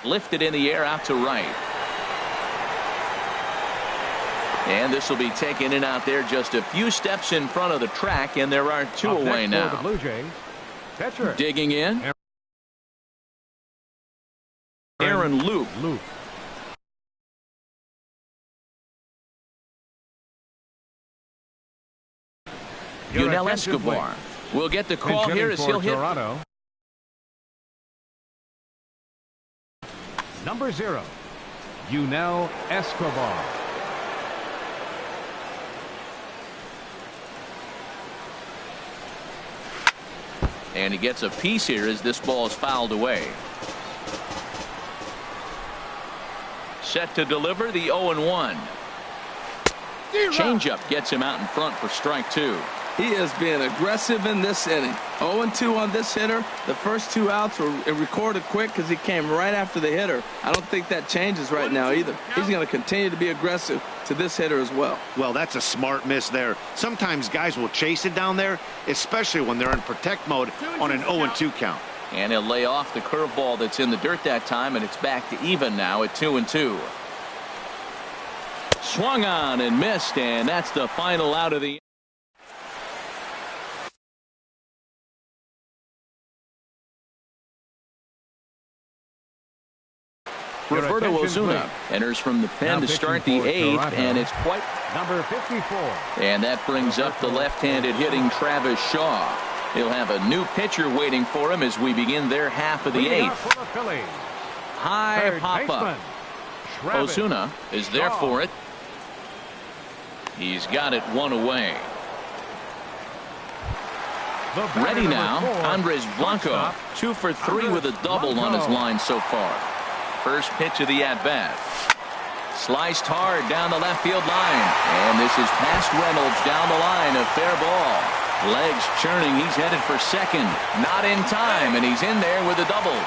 Lifted in the air out to right. And this will be taken in out there just a few steps in front of the track, and there are 2 away now. The Blue Jays. Pitcher. Digging in. Aaron Luke. Yunel Escobar will get the call here as he'll hit. Toronto. Number 0, Yunel Escobar. And he gets a piece here as this ball is fouled away. Set to deliver the 0-1. Changeup gets him out in front for strike 2. He is being aggressive in this inning. 0-2 on this hitter. The first 2 outs were recorded quick because he came right after the hitter. I don't think that changes right now either. He's going to continue to be aggressive to this hitter as well. Well, that's a smart miss there. Sometimes guys will chase it down there, especially when they're in protect mode on an 0-2 count. And he'll lay off the curveball that's in the dirt that time, and it's back to even now at 2-2. Swung on and missed, and that's the final out of the. Roberto Osuna enters from the pen to start the 8th, and it's quite. Number 54. And that brings up the left-handed hitting Travis Shaw. He'll have a new pitcher waiting for him as we begin their half of the 8th. High pop-up. Osuna is there for it. He's got it 1 away. Ready now, Andres Blanco, 2 for 3 with a double on his line so far. First pitch of the at-bat. Sliced hard down the left field line. And this is past Reynolds down the line. A fair ball. Legs churning. He's headed for second. Not in time. And he's in there with a double.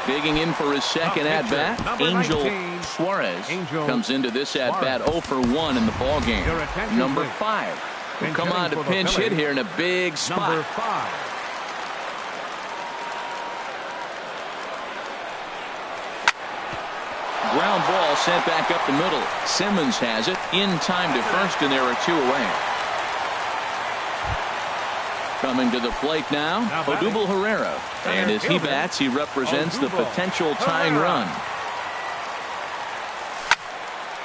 Digging in for his second at-bat. Angel Suarez comes into this at-bat 0 for 1 in the ballgame. Number 5 will come on to pinch hit here in a big spot. Number 5. Ground ball sent back up the middle. Simmons has it in time to first, and there are 2 away. Coming to the plate now, Odubel Herrera. And as he bats, he represents the potential tying run.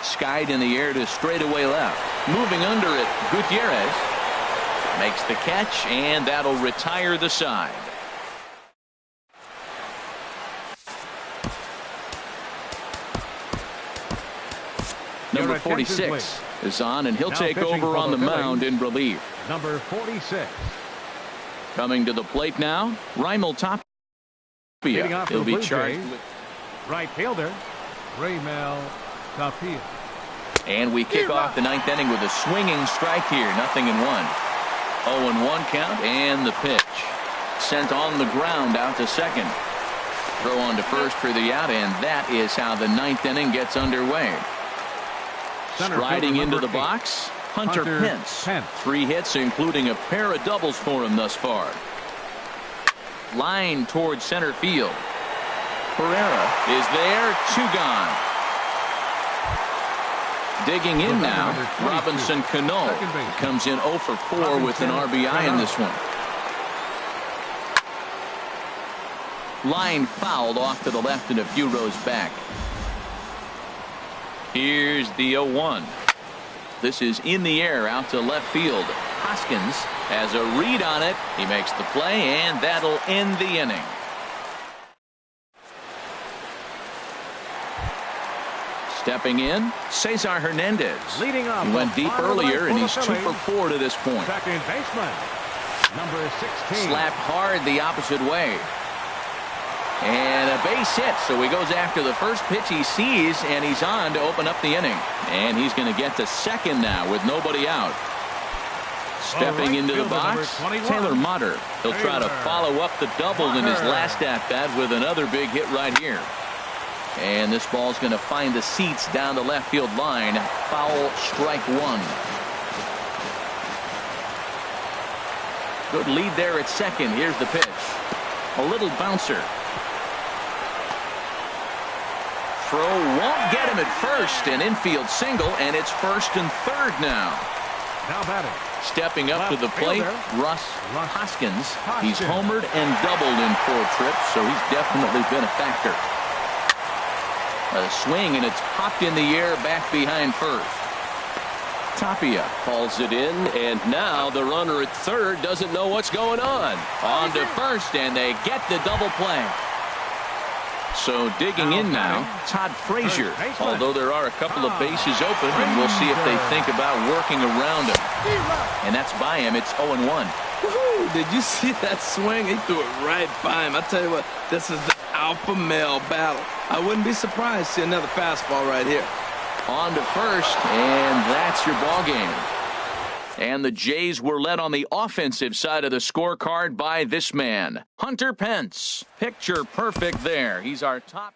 Skied in the air to straightaway left. Moving under it, Gutierrez makes the catch, and that'll retire the side. Number 46 is on, and he'll take over on the mound in relief. Number 46. Coming to the plate now, Raimel Tapia. He'll be charged with right fielder, Raimel Tapia. And we kick off the 9th inning with a swinging strike here. 0-1. 0-1 count, and the pitch. Sent on the ground out to second. Throw on to first for the out, and that is how the 9th inning gets underway. Striding into the box, Hunter Pence. 3 hits, including a pair of doubles for him thus far. Line towards center field. Pereira is there. 2 gone. Digging in now, Robinson Cano comes in 0 for 4 with an RBI in this one. Line fouled off to the left and a few rows back. Here's the 0-1. This is in the air out to left field. Hoskins has a read on it. He makes the play, and that'll end the inning. Stepping in, Cesar Hernandez. Leading off, he went deep earlier, and he's 2 for 4 to this point. Second baseman, number 16. Slapped hard the opposite way. And a base hit, so he goes after the first pitch he sees, and he's on to open up the inning. And he's going to get to second now with nobody out. Stepping into the box, Taylor Motter. He'll try to follow up the double in his last at-bat with another big hit right here. And this ball's going to find the seats down the left field line. Foul, strike 1. Good lead there at second. Here's the pitch. A little bouncer. Throw won't get him at first. An infield single, and it's first and third now. Now batting. Stepping up to the plate, Russ Hoskins. He's homered and doubled in 4 trips, so he's definitely been a factor. A swing, and it's popped in the air back behind first. Tapia Calls it in, and now the runner at third doesn't know what's going on. on to first, and they get the double play. So digging in now, Todd Frazier. Although there are a couple of bases open, and we'll see if they think about working around him. And that's by him. It's 0-1. Woo-hoo. Did you see that swing? He threw it right by him. I tell you what, this is the alpha male battle. I wouldn't be surprised to see another fastball right here. On to first, and that's your ball game. And the Jays were led on the offensive side of the scorecard by this man, Hunter Pence. Picture perfect there. He's our top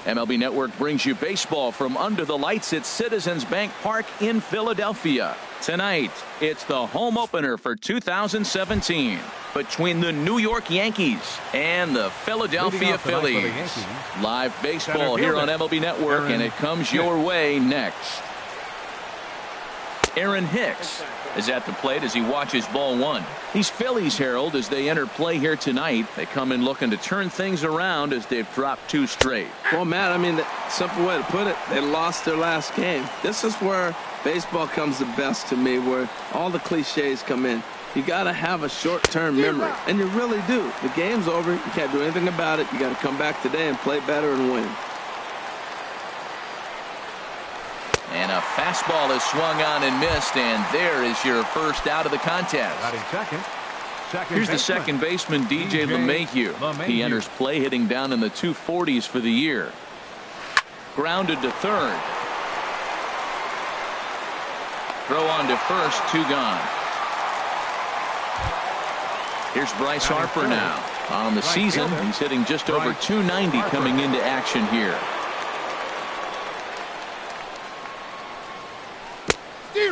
MLB Network brings you baseball from under the lights at Citizens Bank Park in Philadelphia. Tonight, it's the home opener for 2017 between the New York Yankees and the Philadelphia Phillies. Live baseball here on MLB Network, and it comes your way next. Aaron Hicks is at the plate as he watches ball one. These Phillies, Harold, as they enter play here tonight, they come in looking to turn things around as they've dropped 2 straight. Well, Matt, I mean, the simple way to put it, they lost their last game. This is where baseball comes the best to me, where all the cliches come in. You got to have a short-term memory, and you really do. The game's over. You can't do anything about it. You got to come back today and play better and win. And a fastball is swung on and missed, and there is your first out of the contest. Here's the second baseman, DJ LeMahieu. He enters play hitting down in the 240s for the year. Grounded to third. Throw on to first, 2 gone. Here's Bryce Harper now. On the season, he's hitting just over 290 coming into action here.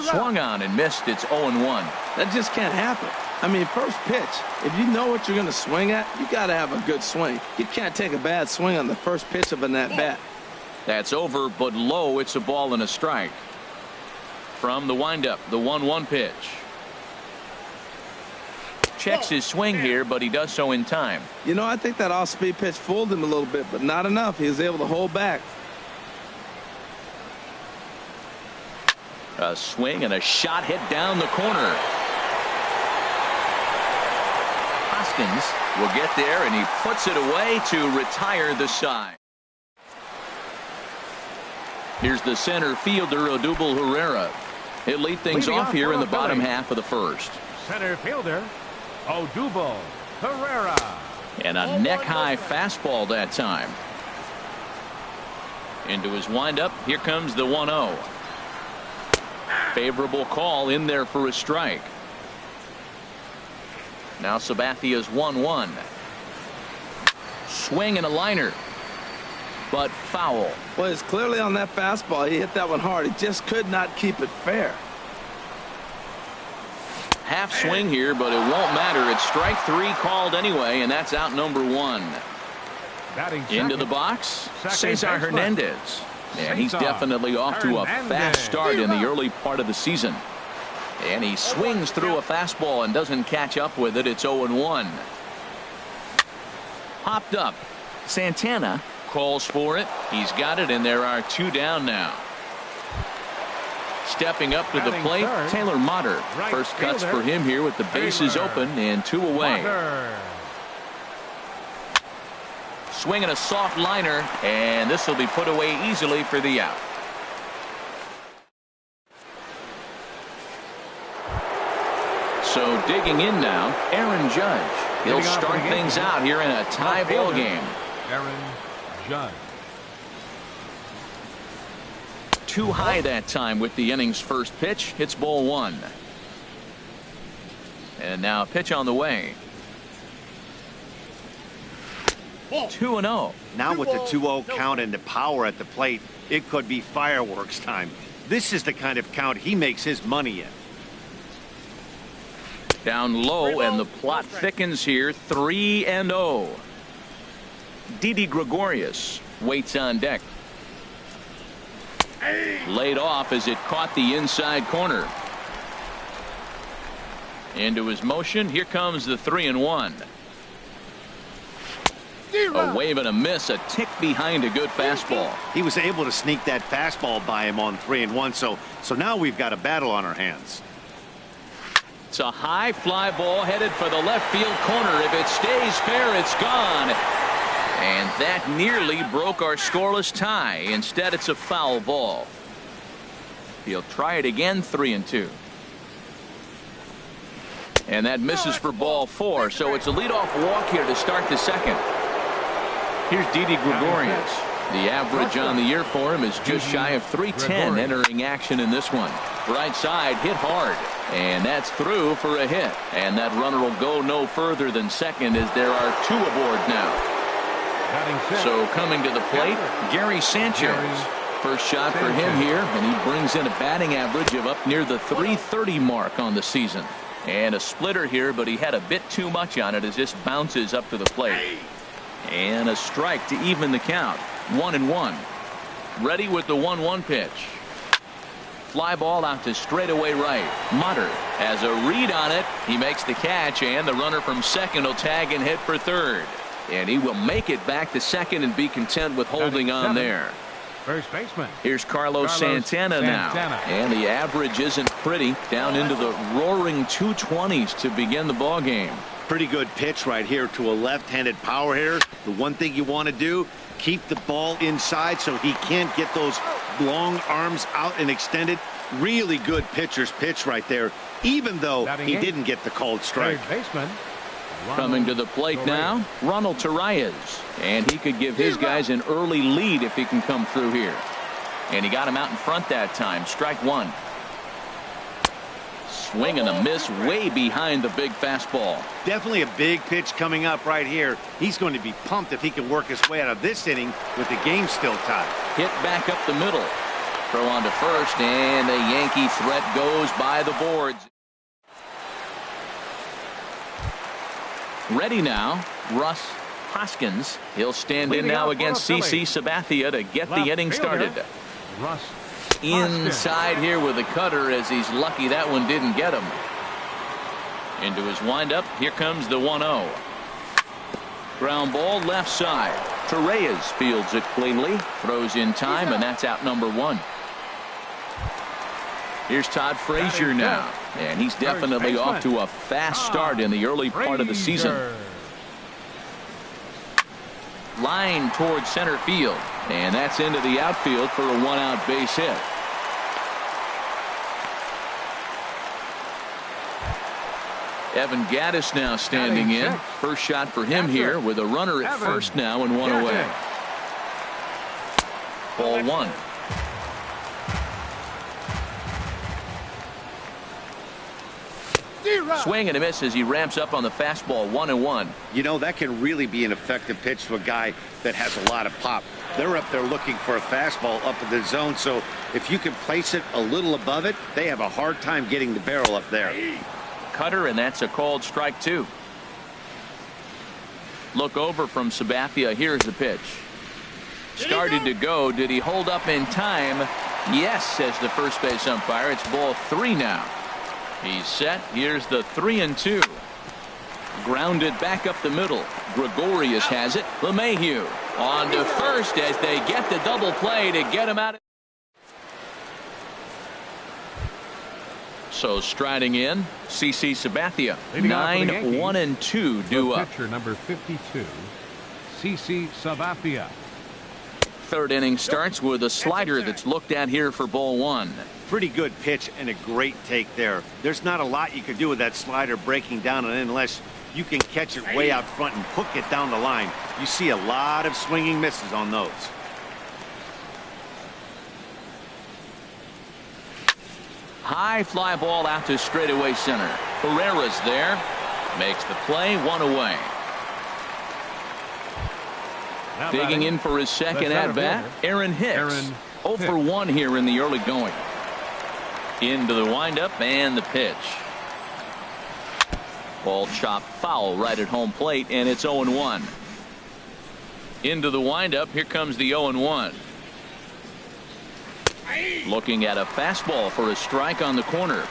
Swung on and missed. It's 0-1. That just can't happen. I mean, first pitch, if you know what you're going to swing at, you got to have a good swing. You can't take a bad swing on the first pitch of an at-bat. That's over, but low. It's a ball and a strike. From the windup, the 1-1 pitch. Checks his swing here, but he does so in time. You know, I think that off-speed pitch fooled him a little bit, but not enough. He was able to hold back. A swing and a shot hit down the corner. Hoskins will get there, and he puts it away to retire the side. Here's the center fielder, Odubel Herrera. He'll lead things off here in the bottom half of the first. Center fielder, Odubel Herrera. And a neck-high fastball that time. Into his windup. Here comes the 1-0. Favorable call in there for a strike. Now Sabathia's 1-1. Swing and a liner, but foul. Well, it's clearly on that fastball. He hit that one hard. He just could not keep it fair. Half swing here, but it won't matter. It's strike 3 called anyway, and that's out number 1. Into the box, Cesar Hernandez. And he's definitely off to a fast start in the early part of the season. And he swings through a fastball and doesn't catch up with it. It's 0-1. Popped up. Santana calls for it. He's got it, and there are 2 down now. Stepping up to the plate, Taylor Motter. First cuts for him here with the bases open and 2 away. Swinging a soft liner, and this will be put away easily for the out. So digging in now, Aaron Judge. He'll start things out here in a tie ball game. Aaron Judge. Too high that time with the inning's first pitch. Hits ball 1. And now a pitch on the way. 2-0. Now with the 2-0 count and the power at the plate, it could be fireworks time. This is the kind of count he makes his money in. Down low, and the plot thickens here. 3-0. Didi Gregorius waits on deck. Laid off as it caught the inside corner. Into his motion. Here comes the 3-1. A wave and a miss, a tick behind a good fastball. He was able to sneak that fastball by him on 3-1, so now we've got a battle on our hands. It's a high fly ball headed for the left field corner. If it stays fair, it's gone. And that nearly broke our scoreless tie. Instead, it's a foul ball. He'll try it again, 3-2. And that misses for ball 4, so it's a leadoff walk here to start the second. Here's Didi Gregorius. The average on the year for him is just shy of 310 entering action in this one. Right side hit hard, and that's through for a hit. And that runner will go no further than second as there are 2 aboard now. So coming to the plate, Gary Sanchez. First shot for him here, and he brings in a batting average of up near the .330 mark on the season. And a splitter here, but he had a bit too much on it as this bounces up to the plate. And a strike to even the count. 1-1. Ready with the 1-1 pitch. Fly ball out to straightaway right. Mutter has a read on it. He makes the catch, and the runner from second will tag and hit for third. And he will make it back to second and be content with holding on there. First baseman. Here's Carlos Santana now. And the average isn't pretty. Down into the roaring 220s to begin the ball game. Pretty good pitch right here to a left-handed power hitter. The one thing you want to do, keep the ball inside so he can't get those long arms out and extended. Really good pitcher's pitch right there, even though he didn't get the called strike. Third baseman. Coming to the plate now, Ronald Torreyes. And he could give his guys an early lead if he can come through here. And he got him out in front that time. Strike one. Swing and a miss way behind the big fastball. Definitely a big pitch coming up right here. He's going to be pumped if he can work his way out of this inning with the game still tied. Hit back up the middle. Throw on to first, and the Yankee threat goes by the boards. Ready now, Russ Hoskins. He'll stand in now against CC Sabathia to get the inning started. Russ inside here with a cutter, as he's lucky that one didn't get him. Into his windup. Here comes the 1-0. Ground ball left side. Torreyes fields it cleanly, throws in time, and that's out number one. Here's Todd Frazier now, and he's definitely off to a fast start in the early part of the season. Line towards center field, and that's into the outfield for a one-out base hit. Evan Gattis now standing in. First shot for him here with a runner at first now and one away. Ball one. Swing and a miss as he ramps up on the fastball. 1-1. You know, that can really be an effective pitch to a guy that has a lot of pop. They're up there looking for a fastball up in the zone, so if you can place it a little above it, they have a hard time getting the barrel up there. Cutter, and that's a called strike two. Look over from Sabathia. Here's the pitch. Started to go. Did he hold up in time? Yes, says the first base umpire. It's ball three now. He's set. Here's the 3-2. Grounded back up the middle. Gregorius has it. LeMahieu on to first as they get the double play to get him out. So striding in, CC Sabathia. 9-1-2 due up. Pitcher number 52, CC Sabathia. Third inning starts with a slider that's looked at here for ball one. Pretty good pitch and a great take there. There's not a lot you can do with that slider breaking down and in unless you can catch it way out front and hook it down the line. You see a lot of swinging misses on those. High fly ball out to straightaway center. Herrera's there. Makes the play, one away. Digging in for his second at-bat, Aaron Hicks. 0 for 1 here in the early going. Into the windup and the pitch. Ball chopped foul right at home plate, and it's 0-1. Into the windup. Here comes the 0-1. Looking at a fastball for a strike on the corner.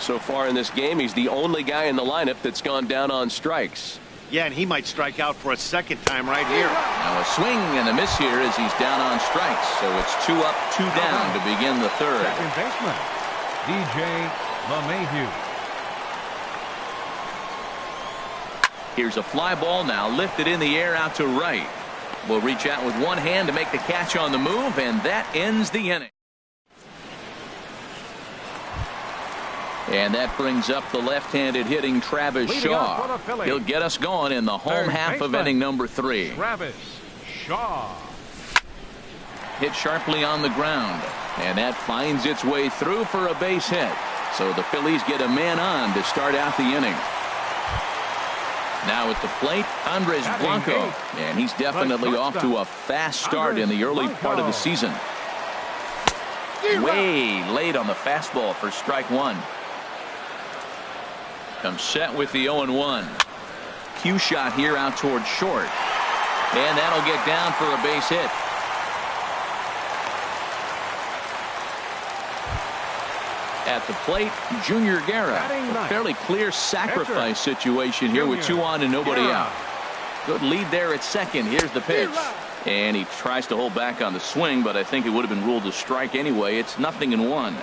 So far in this game, he's the only guy in the lineup that's gone down on strikes. Yeah, and he might strike out for a second time right here. Now a swing and a miss here as he's down on strikes. So it's 2 up, 2 down to begin the third. Second baseman, DJ LeMahieu. Here's a fly ball now lifted in the air out to right. Will reach out with one hand to make the catch on the move, and that ends the inning. And that brings up the left-handed hitting Travis Shaw. He'll get us going in the home half of inning number 3. Travis Shaw. Hit sharply on the ground, and that finds its way through for a base hit. So the Phillies get a man on to start out the inning. Now at the plate, Andres Blanco. And he's definitely off to a fast start in the early part of the season. Way late on the fastball for strike one. Comes set with the 0-1. Cue shot here out towards short. And that'll get down for a base hit. At the plate, Junior Guerra. A fairly clear sacrifice situation here with 2 on and nobody out. Good lead there at second. Here's the pitch. And he tries to hold back on the swing, but I think it would have been ruled a strike anyway. It's 0-1.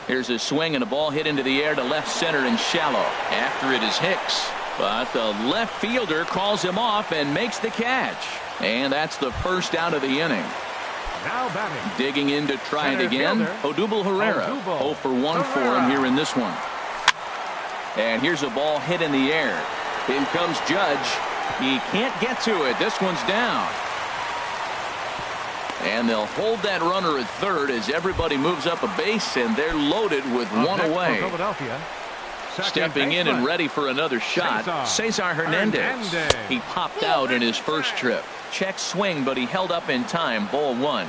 Here's a swing and a ball hit into the air to left center and shallow. After it is Hicks. But the left fielder calls him off and makes the catch. And that's the first out of the inning. Now batting. Digging in to try it again. Odubel Herrera. 0 for 1 for him here in this one. And here's a ball hit in the air. In comes Judge. He can't get to it. This one's down. And they'll hold that runner at third as everybody moves up a base, and they're loaded with one away. Stepping in and ready for another shot, Cesar Hernandez. He popped out in his first trip. Check swing, but he held up in time. Ball 1.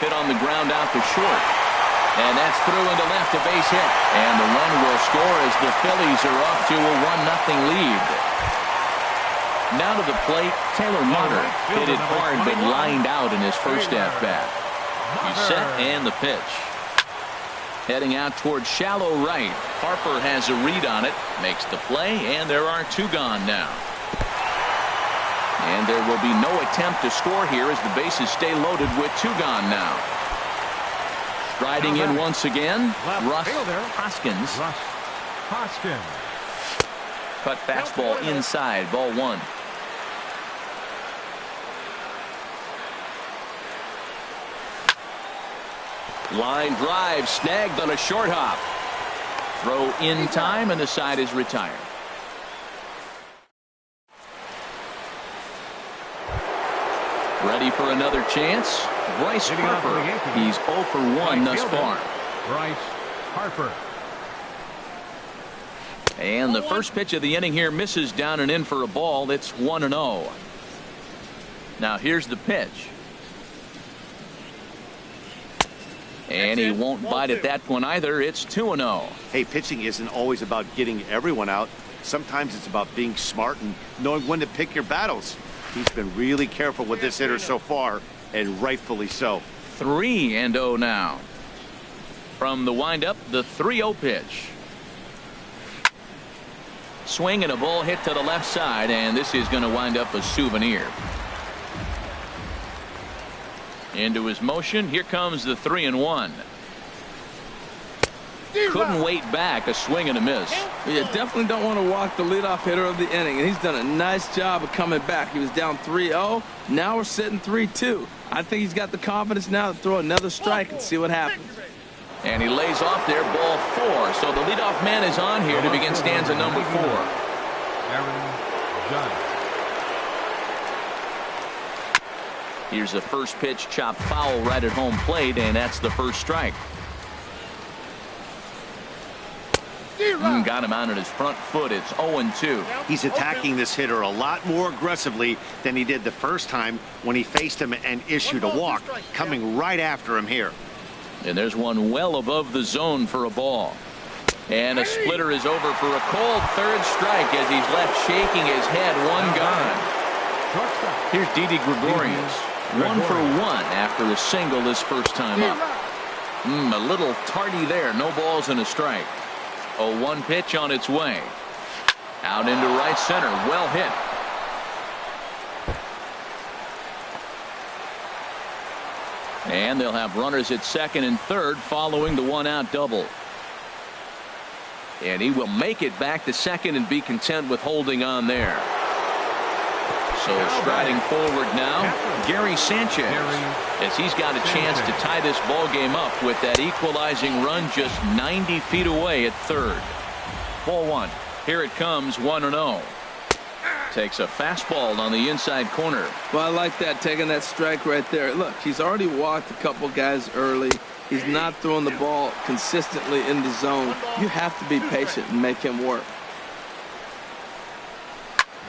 Hit on the ground out to short. And that's through into left, a base hit. And the run will score as the Phillies are off to a 1-0 lead. Now to the plate, Taylor Martin. Hit it hard but lined out in his first at-bat. He's set and the pitch. Heading out towards shallow right. Harper has a read on it. Makes the play, and there are 2 gone now. And there will be no attempt to score here as the bases stay loaded with 2 gone now. Striding in once again, Russ Hoskins. Cut fastball inside, ball 1. Line drive snagged on a short hop. Throw in time, and the side is retired. Ready for another chance. Bryce Harper. He's 0 for 1 thus far. Bryce Harper. And the first pitch of the inning here misses down and in for a ball. It's 1-0. Now here's the pitch. And he won't bite at that one either. It's 2-0. Hey, pitching isn't always about getting everyone out. Sometimes it's about being smart and knowing when to pick your battles. He's been really careful with this hitter so far, and rightfully so. 3-0 now. From the windup, the 3-0 pitch. Swing and a ball hit to the left side, and this is going to wind up a souvenir. Into his motion. Here comes the 3-1. Couldn't wait back. A swing and a miss. You definitely don't want to walk the leadoff hitter of the inning, and he's done a nice job of coming back. He was down 3-0. Now we're sitting 3-2. I think he's got the confidence now to throw another strike and see what happens. And he lays off there, ball 4. So the leadoff man is on here to begin stanza number 4. Aaron Judge. Here's the first pitch, chopped foul right at home plate, and that's the first strike. Got him out on his front foot. It's 0-2. He's attacking this hitter a lot more aggressively than he did the first time when he faced him and issued a walk, coming right after him here. And there's one well above the zone for a ball. And a splitter is over for a cold third strike as he's left shaking his head. 1 gone. Here's Didi Gregorius. 1 for 1 after a single this first time up. A little tardy there. No balls and a strike. 0-1 pitch on its way. Out into right center. Well hit. And they'll have runners at second and third following the 1-out double. And he will make it back to second and be content with holding on there. So striding forward now, Gary Sanchez, as he's got a chance to tie this ball game up with that equalizing run just 90 feet away at third. Ball 1. Here it comes, 1-0. Takes a fastball on the inside corner. Well, I like that, taking that strike right there. Look, he's already walked a couple guys early. He's not throwing the ball consistently in the zone. You have to be patient and make him work.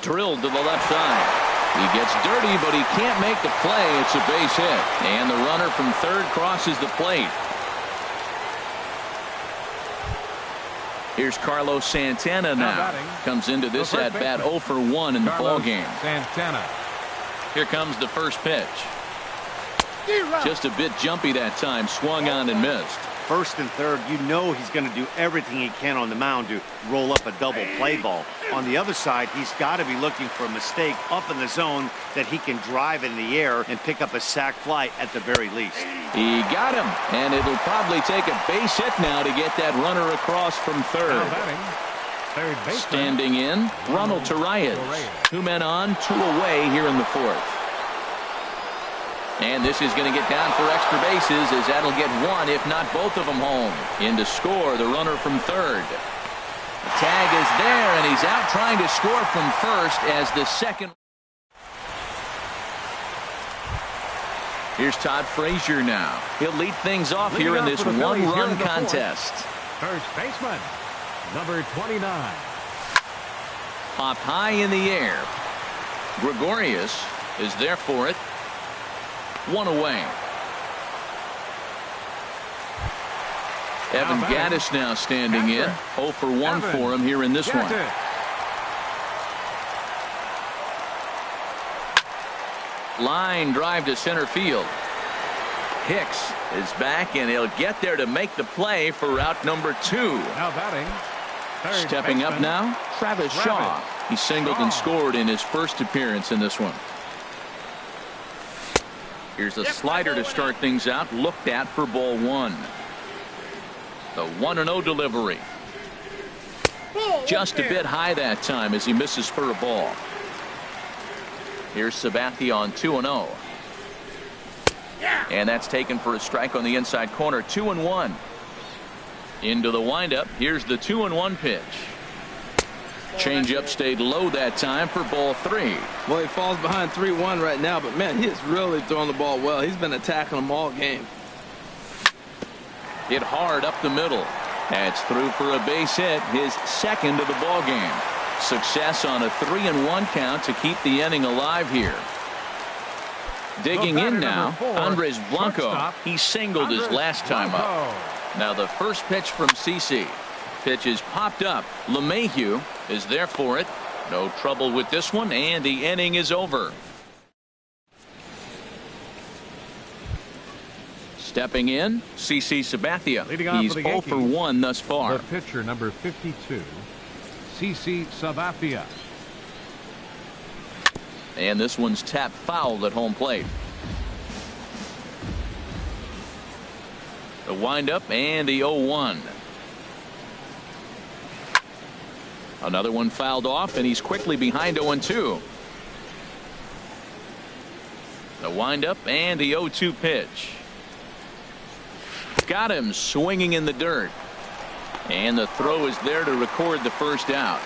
Drilled to the left side. He gets dirty, but he can't make the play. It's a base hit. And the runner from third crosses the plate. Here's Carlos Santana now. Comes into this at bat 0 for 1 in the ball game. Santana. Here comes the first pitch. Just a bit jumpy that time. Swung on and missed. First and third, you know he's going to do everything he can on the mound to roll up a double play ball. On the other side, he's got to be looking for a mistake up in the zone that he can drive in the air and pick up a sac fly at the very least. He got him, and it'll probably take a base hit now to get that runner across from third. Standing in, Ronald Torreyes. 2 men on, 2 away here in the fourth. And this is going to get down for extra bases, as that'll get 1, if not both of them, home. In to score, the runner from third. The tag is there, and he's out trying to score from first as the second. Here's Todd Frazier now. He'll lead things off here in this one-run contest. First baseman, number 29. Popped high in the air. Gregorius is there for it. 1 away. Evan Gattis now standing in. 0 for 1 for him here in this one. Line drive to center field. Hicks is back, and he'll get there to make the play for route number 2. Now batting. Stepping up now, Travis Shaw. He singled and scored in his first appearance in this one. Here's a slider to start things out, looked at for ball 1. The 1-0 delivery. Just a bit high that time as he misses for a ball. Here's Sabathia on 2-0. And that's taken for a strike on the inside corner. 2-1. Into the windup. Here's the 2-1 pitch. Changeup stayed low that time for ball 3. Well, he falls behind 3-1 right now, but man, he is really throwing the ball well. He's been attacking them all game. Hit hard up the middle. That's through for a base hit, his second of the ball game. Success on a 3-1 count to keep the inning alive here. Digging in now, Andres Blanco. He singled his last time up. Now the first pitch from CC. Pitch is popped up. LeMahieu is there for it. No trouble with this one, and the inning is over. Stepping in, CC Sabathia. He's 0 for 1 thus far. The pitcher, number 52, CC Sabathia. And this one's tapped foul at home plate. The windup and the 0-1. Another one fouled off, and he's quickly behind 0-2. The windup and the 0-2 pitch. Got him swinging in the dirt. And the throw is there to record the first out.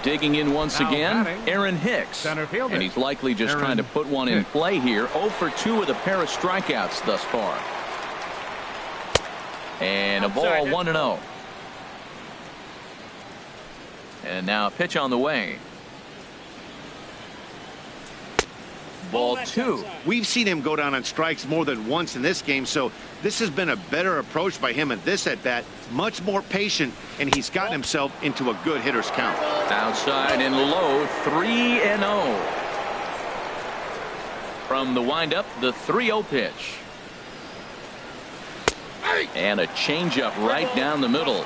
Digging in once again, Aaron Hicks. And he's likely just trying to put one in play here. 0 for 2 with a pair of strikeouts thus far. And a ball 1-0. And now a pitch on the way. Ball 2. We've seen him go down on strikes more than once in this game, so this has been a better approach by him at this at bat. Much more patient, and he's gotten himself into a good hitter's count. Outside and low, 3-0. From the windup, the 3-0 pitch. And a changeup right down the middle.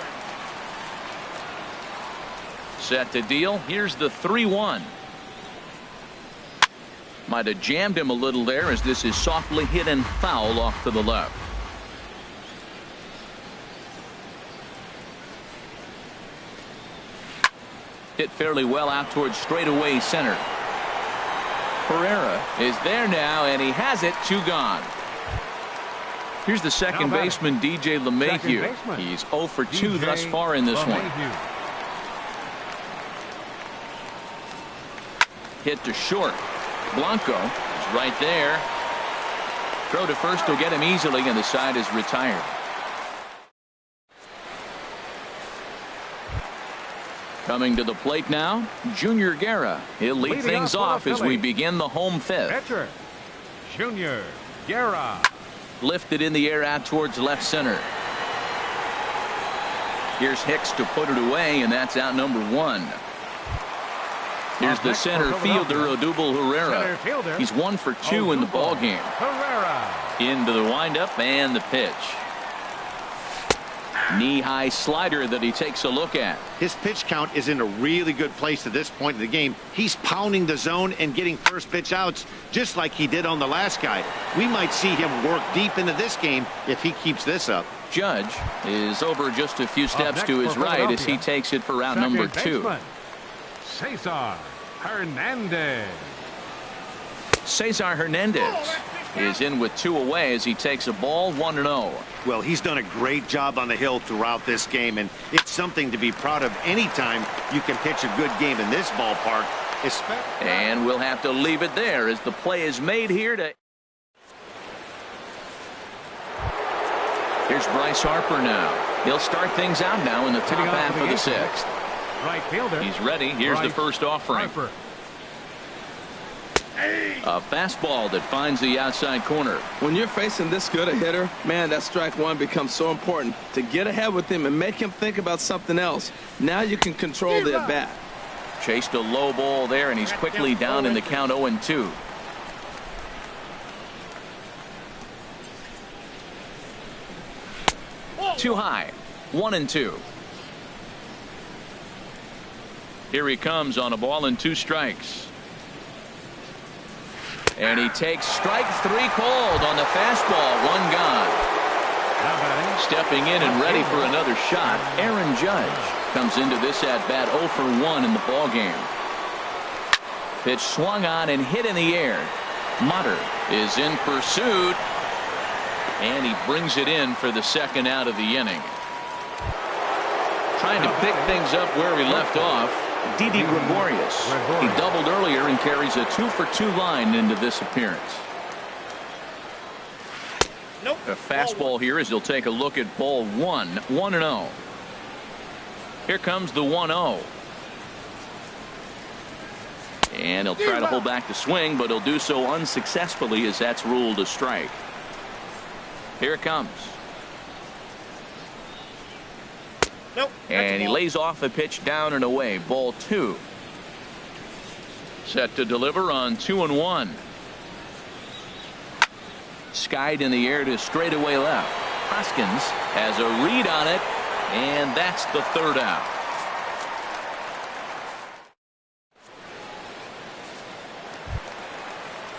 Set to deal. Here's the 3-1. Might have jammed him a little there as this is softly hit and foul off to the left. Hit fairly well out towards straightaway center. Pereira is there now, and he has it. 2 gone. Here's the second baseman, DJ LeMahieu. He's 0 for 2 thus far in this one. hit to short. Blanco is right there. Throw to first will get him easily, and the side is retired. Coming to the plate now, Junior Guerra. He'll lead things off as we begin the home fifth. Pitcher, Junior Guerra. Lifted in the air out towards left center. Here's Hicks to put it away, and that's out number one. Here's the center fielder, Odubel Herrera. He's 1 for 2 in the ball game. Herrera. Into the windup and the pitch. Knee-high slider that he takes a look at. His pitch count is in a really good place at this point in the game. He's pounding the zone and getting first pitch outs just like he did on the last guy. We might see him work deep into this game if he keeps this up. Judge is over just a few steps to his right as he takes it for out number 2. Cesar Hernandez. Cesar Hernandez is in with 2 away as he takes a ball 1-0. Well, he's done a great job on the hill throughout this game, and it's something to be proud of anytime you can pitch a good game in this ballpark. And we'll have to leave it there as the play is made here to. Here's Bryce Harper now. He'll start things out now in the top half of the 6th. Right fielder. He's ready. Here's the first offering. Harper. A fastball that finds the outside corner. When you're facing this good a hitter, man, that strike one becomes so important to get ahead with him and make him think about something else. Now you can control the at bat. Chased a low ball there, and he's quickly down in the count 0-2. Too high. 1-2. Here he comes on a ball and 2 strikes. And he takes strike 3 called on the fastball. 1 gone. Stepping in and ready for another shot, Aaron Judge comes into this at bat 0 for 1 in the ball game. Pitch swung on and hit in the air. Motter is in pursuit, and he brings it in for the 2nd out of the inning. Trying to pick things up where he left off, Didi Gregorius. He doubled earlier and carries a 2 for 2 line into this appearance. A fastball here as he'll take a look at ball 1. 1-0. Here comes the 1-0. And he'll try to hold back the swing, but he'll do so unsuccessfully as that's ruled a strike. Here it comes. And he lays off a pitch down and away. Ball 2. Set to deliver on 2-1. Skied in the air to straightaway left. Hoskins has a read on it, and that's the 3rd out.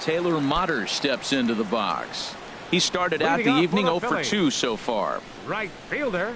Taylor Motter steps into the box. He started out the evening 0 for 2 so far. Right fielder,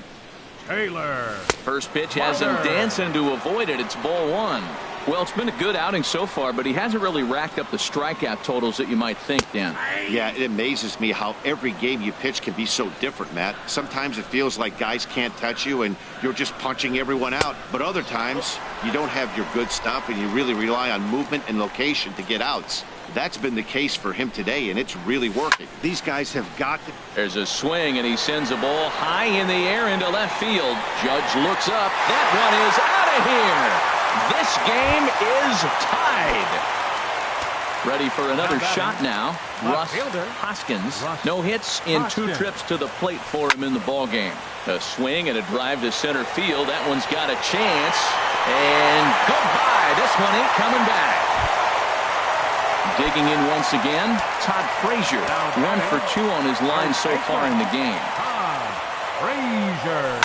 Taylor. First pitch has him dancing to avoid it. It's ball 1. Well, it's been a good outing so far, but he hasn't really racked up the strikeout totals that you might think, Dan. Yeah, it amazes me how every game you pitch can be so different, Matt. Sometimes it feels like guys can't touch you and you're just punching everyone out. But other times you don't have your good stuff and you really rely on movement and location to get outs. That's been the case for him today, and it's really working. These guys have got to. There's a swing, and he sends a ball high in the air into left field. Judge looks up. That one is out of here. This game is tied. Ready for another shot now. Russ Hoskins. No hits in 2 trips to the plate for him in the ball game. A swing and a drive to center field. That one's got a chance. And goodbye. This one ain't coming back. Digging in once again, Todd Frazier. 1 for 2 on his line so far in the game. Frazier.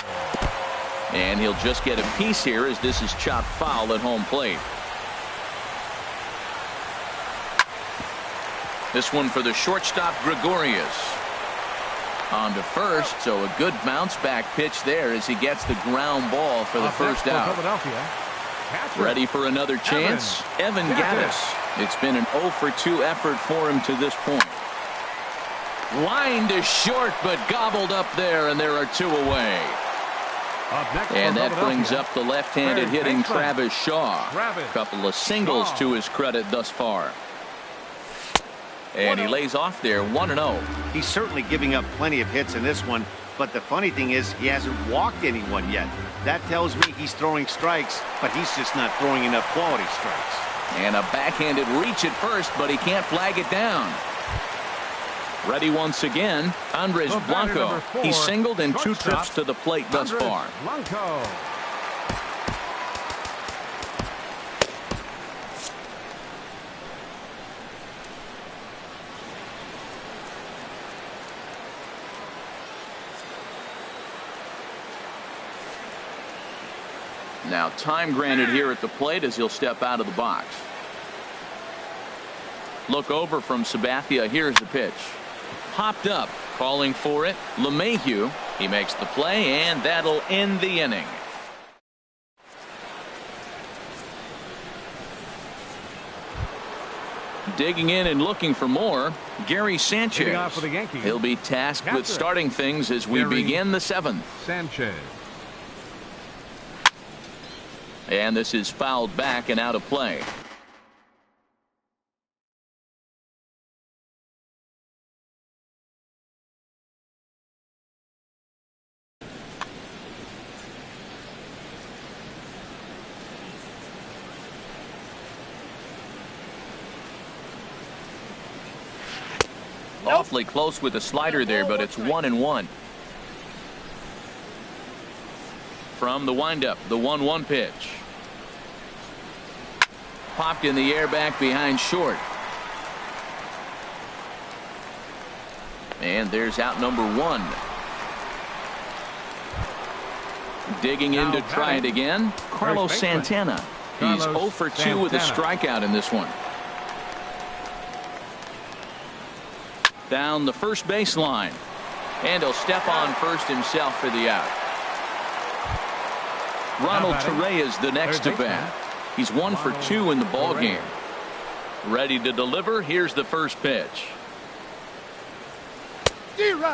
And he'll just get a piece here as this is chopped foul at home plate. This one for the shortstop, Gregorius. On to first, so a good bounce back pitch there as he gets the ground ball for the first out. Ready for another chance? Evan Gattis. It's been an 0 for 2 effort for him to this point. Line to short, but gobbled up there, and there are 2 away. And that brings up the left-handed hitting Travis Shaw. A couple of singles to his credit thus far. And he lays off there 1-0. He's certainly giving up plenty of hits in this one, but the funny thing is he hasn't walked anyone yet. That tells me he's throwing strikes, but he's just not throwing enough quality strikes. And a backhanded reach at first, but he can't flag it down. Ready once again, Andres Blanco. He's singled in 2 trips to the plate thus far. Blanco. Now time granted here at the plate as he'll step out of the box. Look over from Sabathia. Here's the pitch. Popped up, calling for it. LeMahieu. He makes the play, and that'll end the inning. Digging in and looking for more, Gary Sanchez. For the Yankees. He'll be tasked with starting things as we begin the 7th. Sanchez. And this is fouled back and out of play. Awfully close with the slider there, but it's 1-1. From the windup, the 1-1 pitch. Popped in the air back behind short. And there's out number 1. Digging in to try it again, Carlos Santana. He's 0 for 2 with a strikeout in this one. Down the first baseline. And he'll step on first himself for the out. Ronald Torre is the next to bat. He's 1 for 2 in the ball game. Ready to deliver. Here's the first pitch.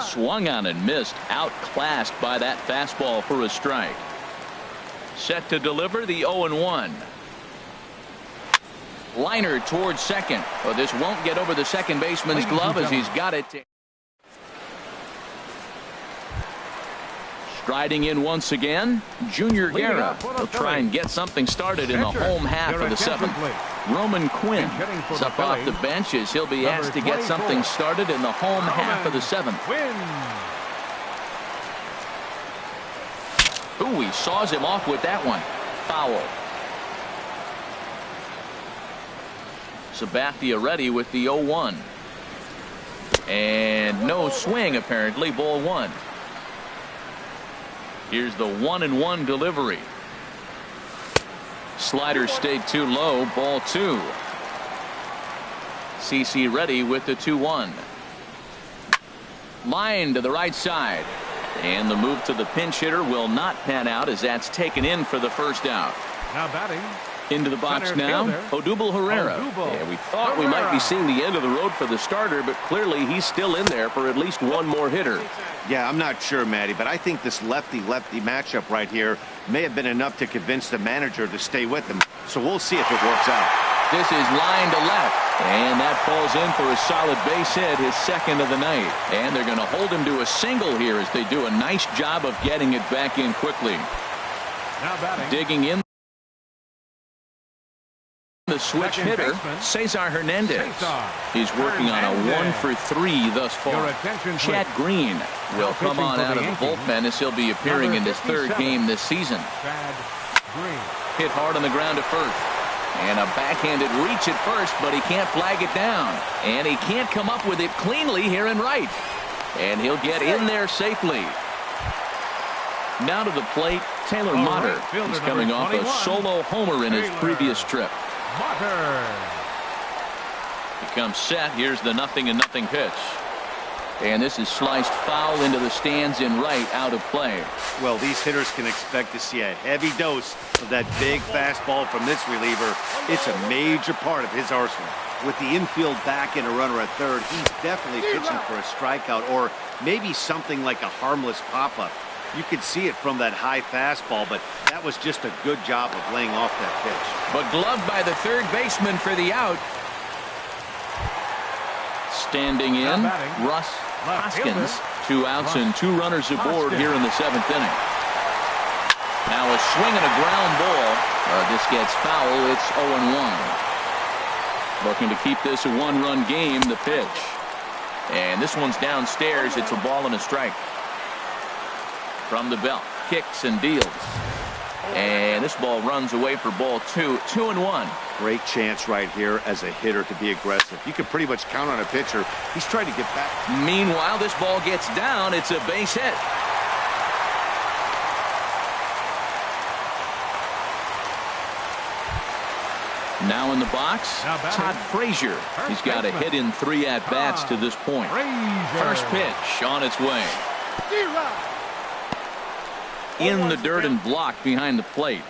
Swung on and missed. Outclassed by that fastball for a strike. Set to deliver the 0-1. Liner towards second. Well, this won't get over the second baseman's glove as he's got it. Striding in once again, Junior Guerra will try and get something started in the home half of the 7th. Roman Quinn is up off the bench as he'll be asked to get something started in the home half of the 7th. Ooh, he saws him off with that one. Foul. Sabathia ready with the 0-1. And no swing apparently, ball 1. Here's the 1-1 delivery. Slider stayed too low, ball 2. CC ready with the 2-1. Line to the right side. And the move to the pinch hitter will not pan out as that's taken in for the first out. Now batting. Into the box now, Odubel Herrera. Yeah, we thought we might be seeing the end of the road for the starter, but clearly he's still in there for at least one more hitter. Yeah, I'm not sure, Matty, but I think this lefty-lefty matchup right here may have been enough to convince the manager to stay with him. So we'll see if it works out. This is line to left, and that falls in for a solid base hit, his second of the night. And they're going to hold him to a single here as they do a nice job of getting it back in quickly. Now batting. Digging in. The switch hitter, Cesar Hernandez. He's working on a 1 for 3 thus far. Chad Green will come on out of the bullpen as he'll be appearing in his 3rd game this season. Hit hard on the ground to first. And a backhanded reach at first, but he can't flag it down. And he can't come up with it cleanly here in right. And he'll get in there safely. Now to the plate, Taylor Motter. He's coming off a solo homer in his previous trip. He comes set. Here's the 0-0 pitch. And this is sliced foul into the stands in right, out of play. Well, these hitters can expect to see a heavy dose of that big fastball from this reliever. It's a major part of his arsenal. With the infield back and a runner at third, he's definitely pitching for a strikeout or maybe something like a harmless pop-up. You could see it from that high fastball, but that was just a good job of laying off that pitch. But gloved by the third baseman for the out. Standing in, Russ Hoskins. 2 outs and 2 runners aboard here in the 7th inning. Now a swing and a ground ball. This gets foul. It's 0-1. Looking to keep this a 1-run game. The pitch. And this one's downstairs. It's a ball and a strike. From the belt. Kicks and deals. And this ball runs away for ball 2. 2-1. Great chance right here as a hitter to be aggressive. You can pretty much count on a pitcher. He's trying to get back. Meanwhile, this ball gets down. It's a base hit. Now in the box, Todd Frazier. He's got a hit in 3 at-bats to this point. First pitch on its way. In the dirt and blocked behind the plate.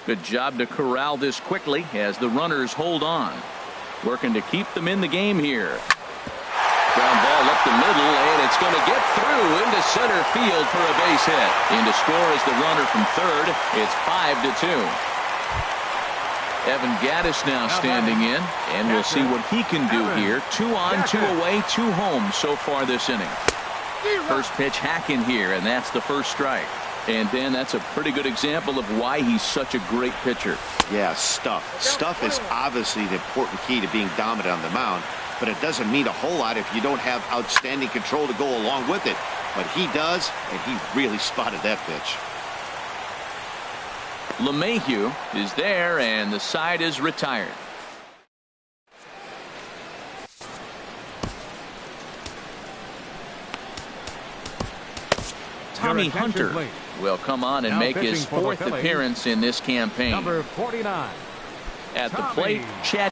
Good job to corral this quickly as the runners hold on. Working to keep them in the game here. Ground ball up the middle, and it's going to get through into center field for a base hit. In to score is the runner from third. It's 5-2. Evan Gaddis now standing in, and we'll see what he can do here. 2 on, 2 away, 2 home so far this inning. First pitch hacking here, and that's the first strike. And Dan, that's a pretty good example of why he's such a great pitcher. Yeah, stuff. Stuff is obviously the important key to being dominant on the mound, but it doesn't mean a whole lot if you don't have outstanding control to go along with it. But he does, and he really spotted that pitch. LeMahieu is there, and the side is retired. Tommy Hunter will come on and make his 4th appearance in this campaign. Number 49. At the plate, Chad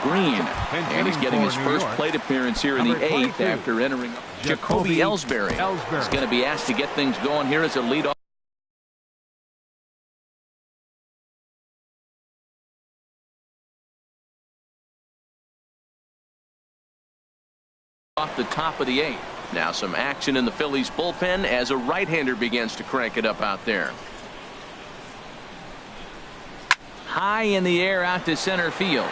Green. And he's getting his first plate appearance here in the 8th after entering. Jacoby Ellsbury is going to be asked to get things going here as a leadoff. Off the top of the 8th. Now some action in the Phillies bullpen as a right-hander begins to crank it up out there. High in the air out to center field.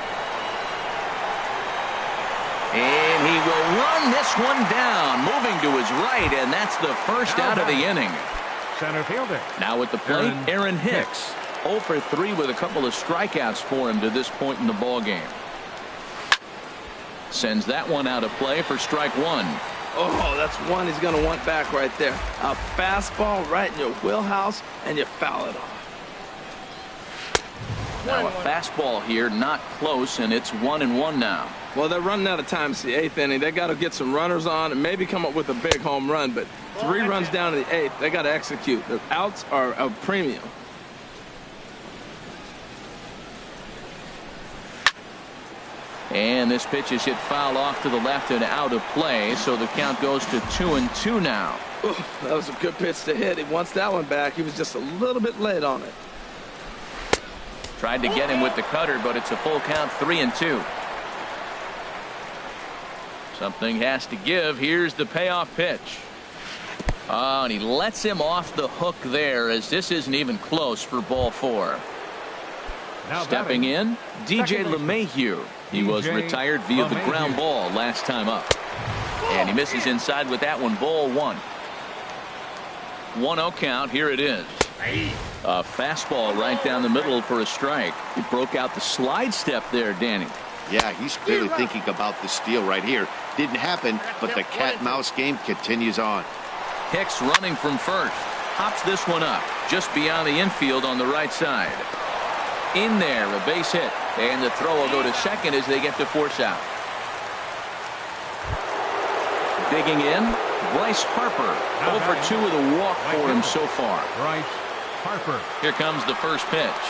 And he will run this one down, moving to his right, and that's the first out of the inning. Center fielder. Now at the plate, Aaron Hicks. 0 for 3 with a couple of strikeouts for him to this point in the ball game. Sends that one out of play for strike 1. Oh, that's one he's going to want back right there. A fastball right in your wheelhouse, and you foul it off. Now a fastball here, not close, and it's 1-1 now. Well, they're running out of time. It's the 8th inning. They got to get some runners on and maybe come up with a big home run. But 3 runs down to the 8th. They got to execute. The outs are a premium. And this pitch is hit foul off to the left and out of play, so the count goes to 2-2 now. Ooh, that was a good pitch to hit. He wants that one back. He was just a little bit late on it. Tried to get him with the cutter, but it's a full count, 3-2. Something has to give. Here's the payoff pitch. Oh, and he lets him off the hook there, as this isn't even close for ball 4. Now stepping in, DJ LeMahieu. He was retired via the ground ball last time up. And he misses inside with that one. Ball 1. 1-0 count. Here it is. A fastball right down the middle for a strike. He broke out the slide step there, Danny. Yeah, he's clearly thinking about the steal right here. Didn't happen, but the cat-mouse game continues on. Hicks running from first. Hops this one up just beyond the infield on the right side. In there, a base hit. And the throw will go to second as they get to force out. Digging in, Bryce Harper. 0 for 2 with a walk for him so far. Bryce Harper. Here comes the first pitch.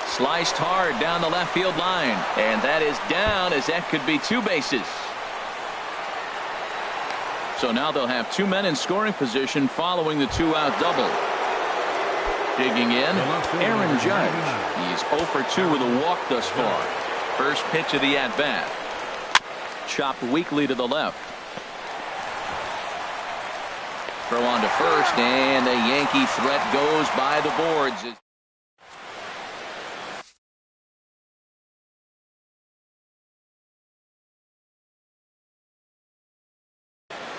Sliced hard down the left field line. And that is down, as that could be 2 bases. So now they'll have 2 men in scoring position following the 2-out double. Digging in, Aaron Judge. He's 0 for 2 with a walk thus far. First pitch of the at-bat. chopped weakly to the left. Throw on to first, and the Yankee threat goes by the boards.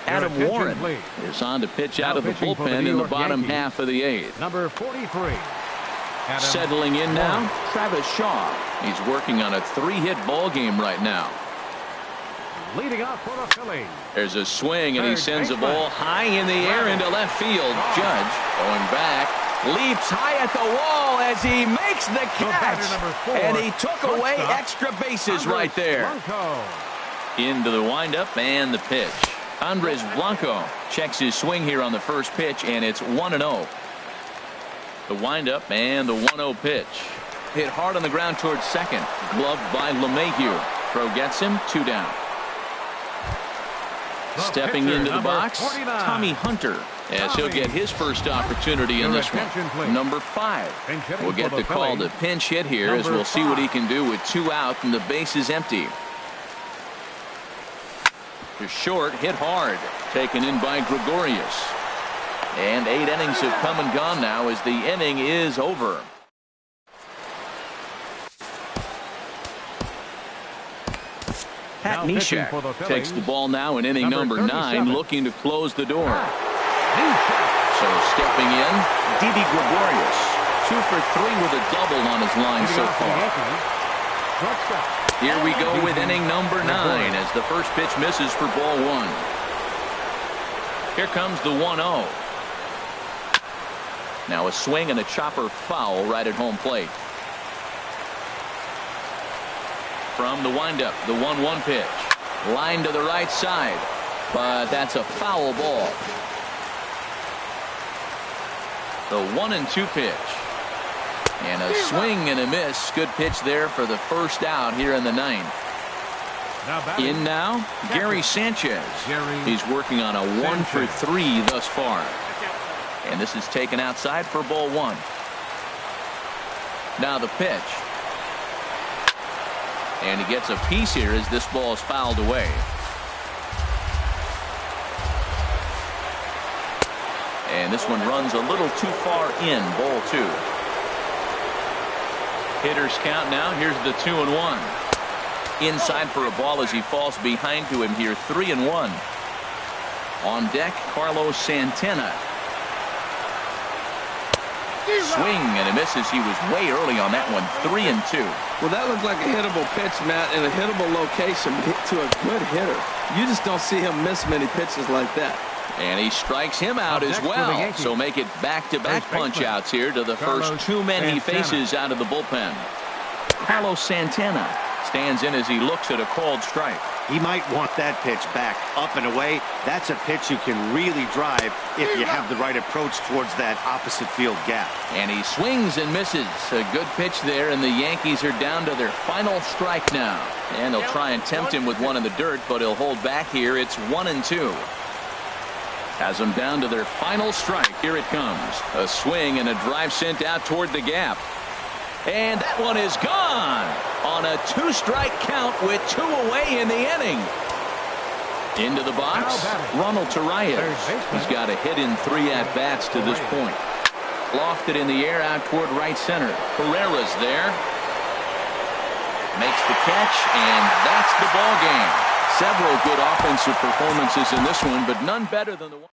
Adam Warren is on to pitch out of the bullpen in the bottom half of the eighth. Number 43. Settling in now, Travis Shaw. He's working on a 3-hit ball game right now. Leading off for the Phillies. There's a swing, and he sends a ball high in the air into left field. Judge going back, leaps high at the wall as he makes the catch. And he took away extra bases right there. Into the windup and the pitch. Andres Blanco checks his swing here on the first pitch, and it's 1-0. The windup and the 1-0 pitch. Hit hard on the ground towards second. Gloved by LeMahieu. Throw gets him, 2 down. Stepping into the box, 49. Tommy Hunter, as he'll get his first opportunity in this one. Number 5 will get the call to pinch hit here, as we'll see what he can do with 2 out and the base is empty. To short, hit hard, taken in by Gregorius. And 8 innings have come and gone now as the inning is over. Pat Neshek takes the ball now in inning number 9, looking to close the door. So stepping in, Didi Gregorius. 2 for 3 with a double on his line so far. Here we go with inning number 9 as the first pitch misses for ball 1. Here comes the 1-0. Now a swing and a chopper foul right at home plate. From the windup, the 1-1 pitch. Line to the right side, but that's a foul ball. The 1-2 pitch. And a swing and a miss. Good pitch there for the first out here in the 9th. In now, Gary Sanchez. He's working on a 1 for 3 thus far. And this is taken outside for ball 1. Now the pitch. And he gets a piece here as this ball is fouled away. And this one runs a little too far in, ball 2. Hitters count now. Here's the 2-1. Inside for a ball as he falls behind to him here. 3-1. On deck, Carlos Santana. Swing and a misses. He was way early on that one. 3-2. Well, that looked like a hittable pitch, Matt, in a hittable location to a good hitter. You just don't see him miss many pitches like that. And he strikes him out as well. So make it back-to-back punch-outs here to the first 2 men he faces out of the bullpen. Carlos Santana stands in as he looks at a called strike. He might want that pitch back up and away. That's a pitch you can really drive if you have the right approach towards that opposite field gap. And he swings and misses. A good pitch there, and the Yankees are down to their final strike now. And they'll try and tempt him with one in the dirt, but he'll hold back here. It's 1-2. Has them down to their final strike. Here it comes. A swing and a drive sent out toward the gap. And that one is gone on a 2-strike count with 2 away in the inning. Into the box, Ronald Torreyes. He's got a hit in 3 at-bats to this point. Lofted in the air out toward right center. Herrera's there. Makes the catch, and that's the ball game. Several good offensive performances in this one, but none better than the one.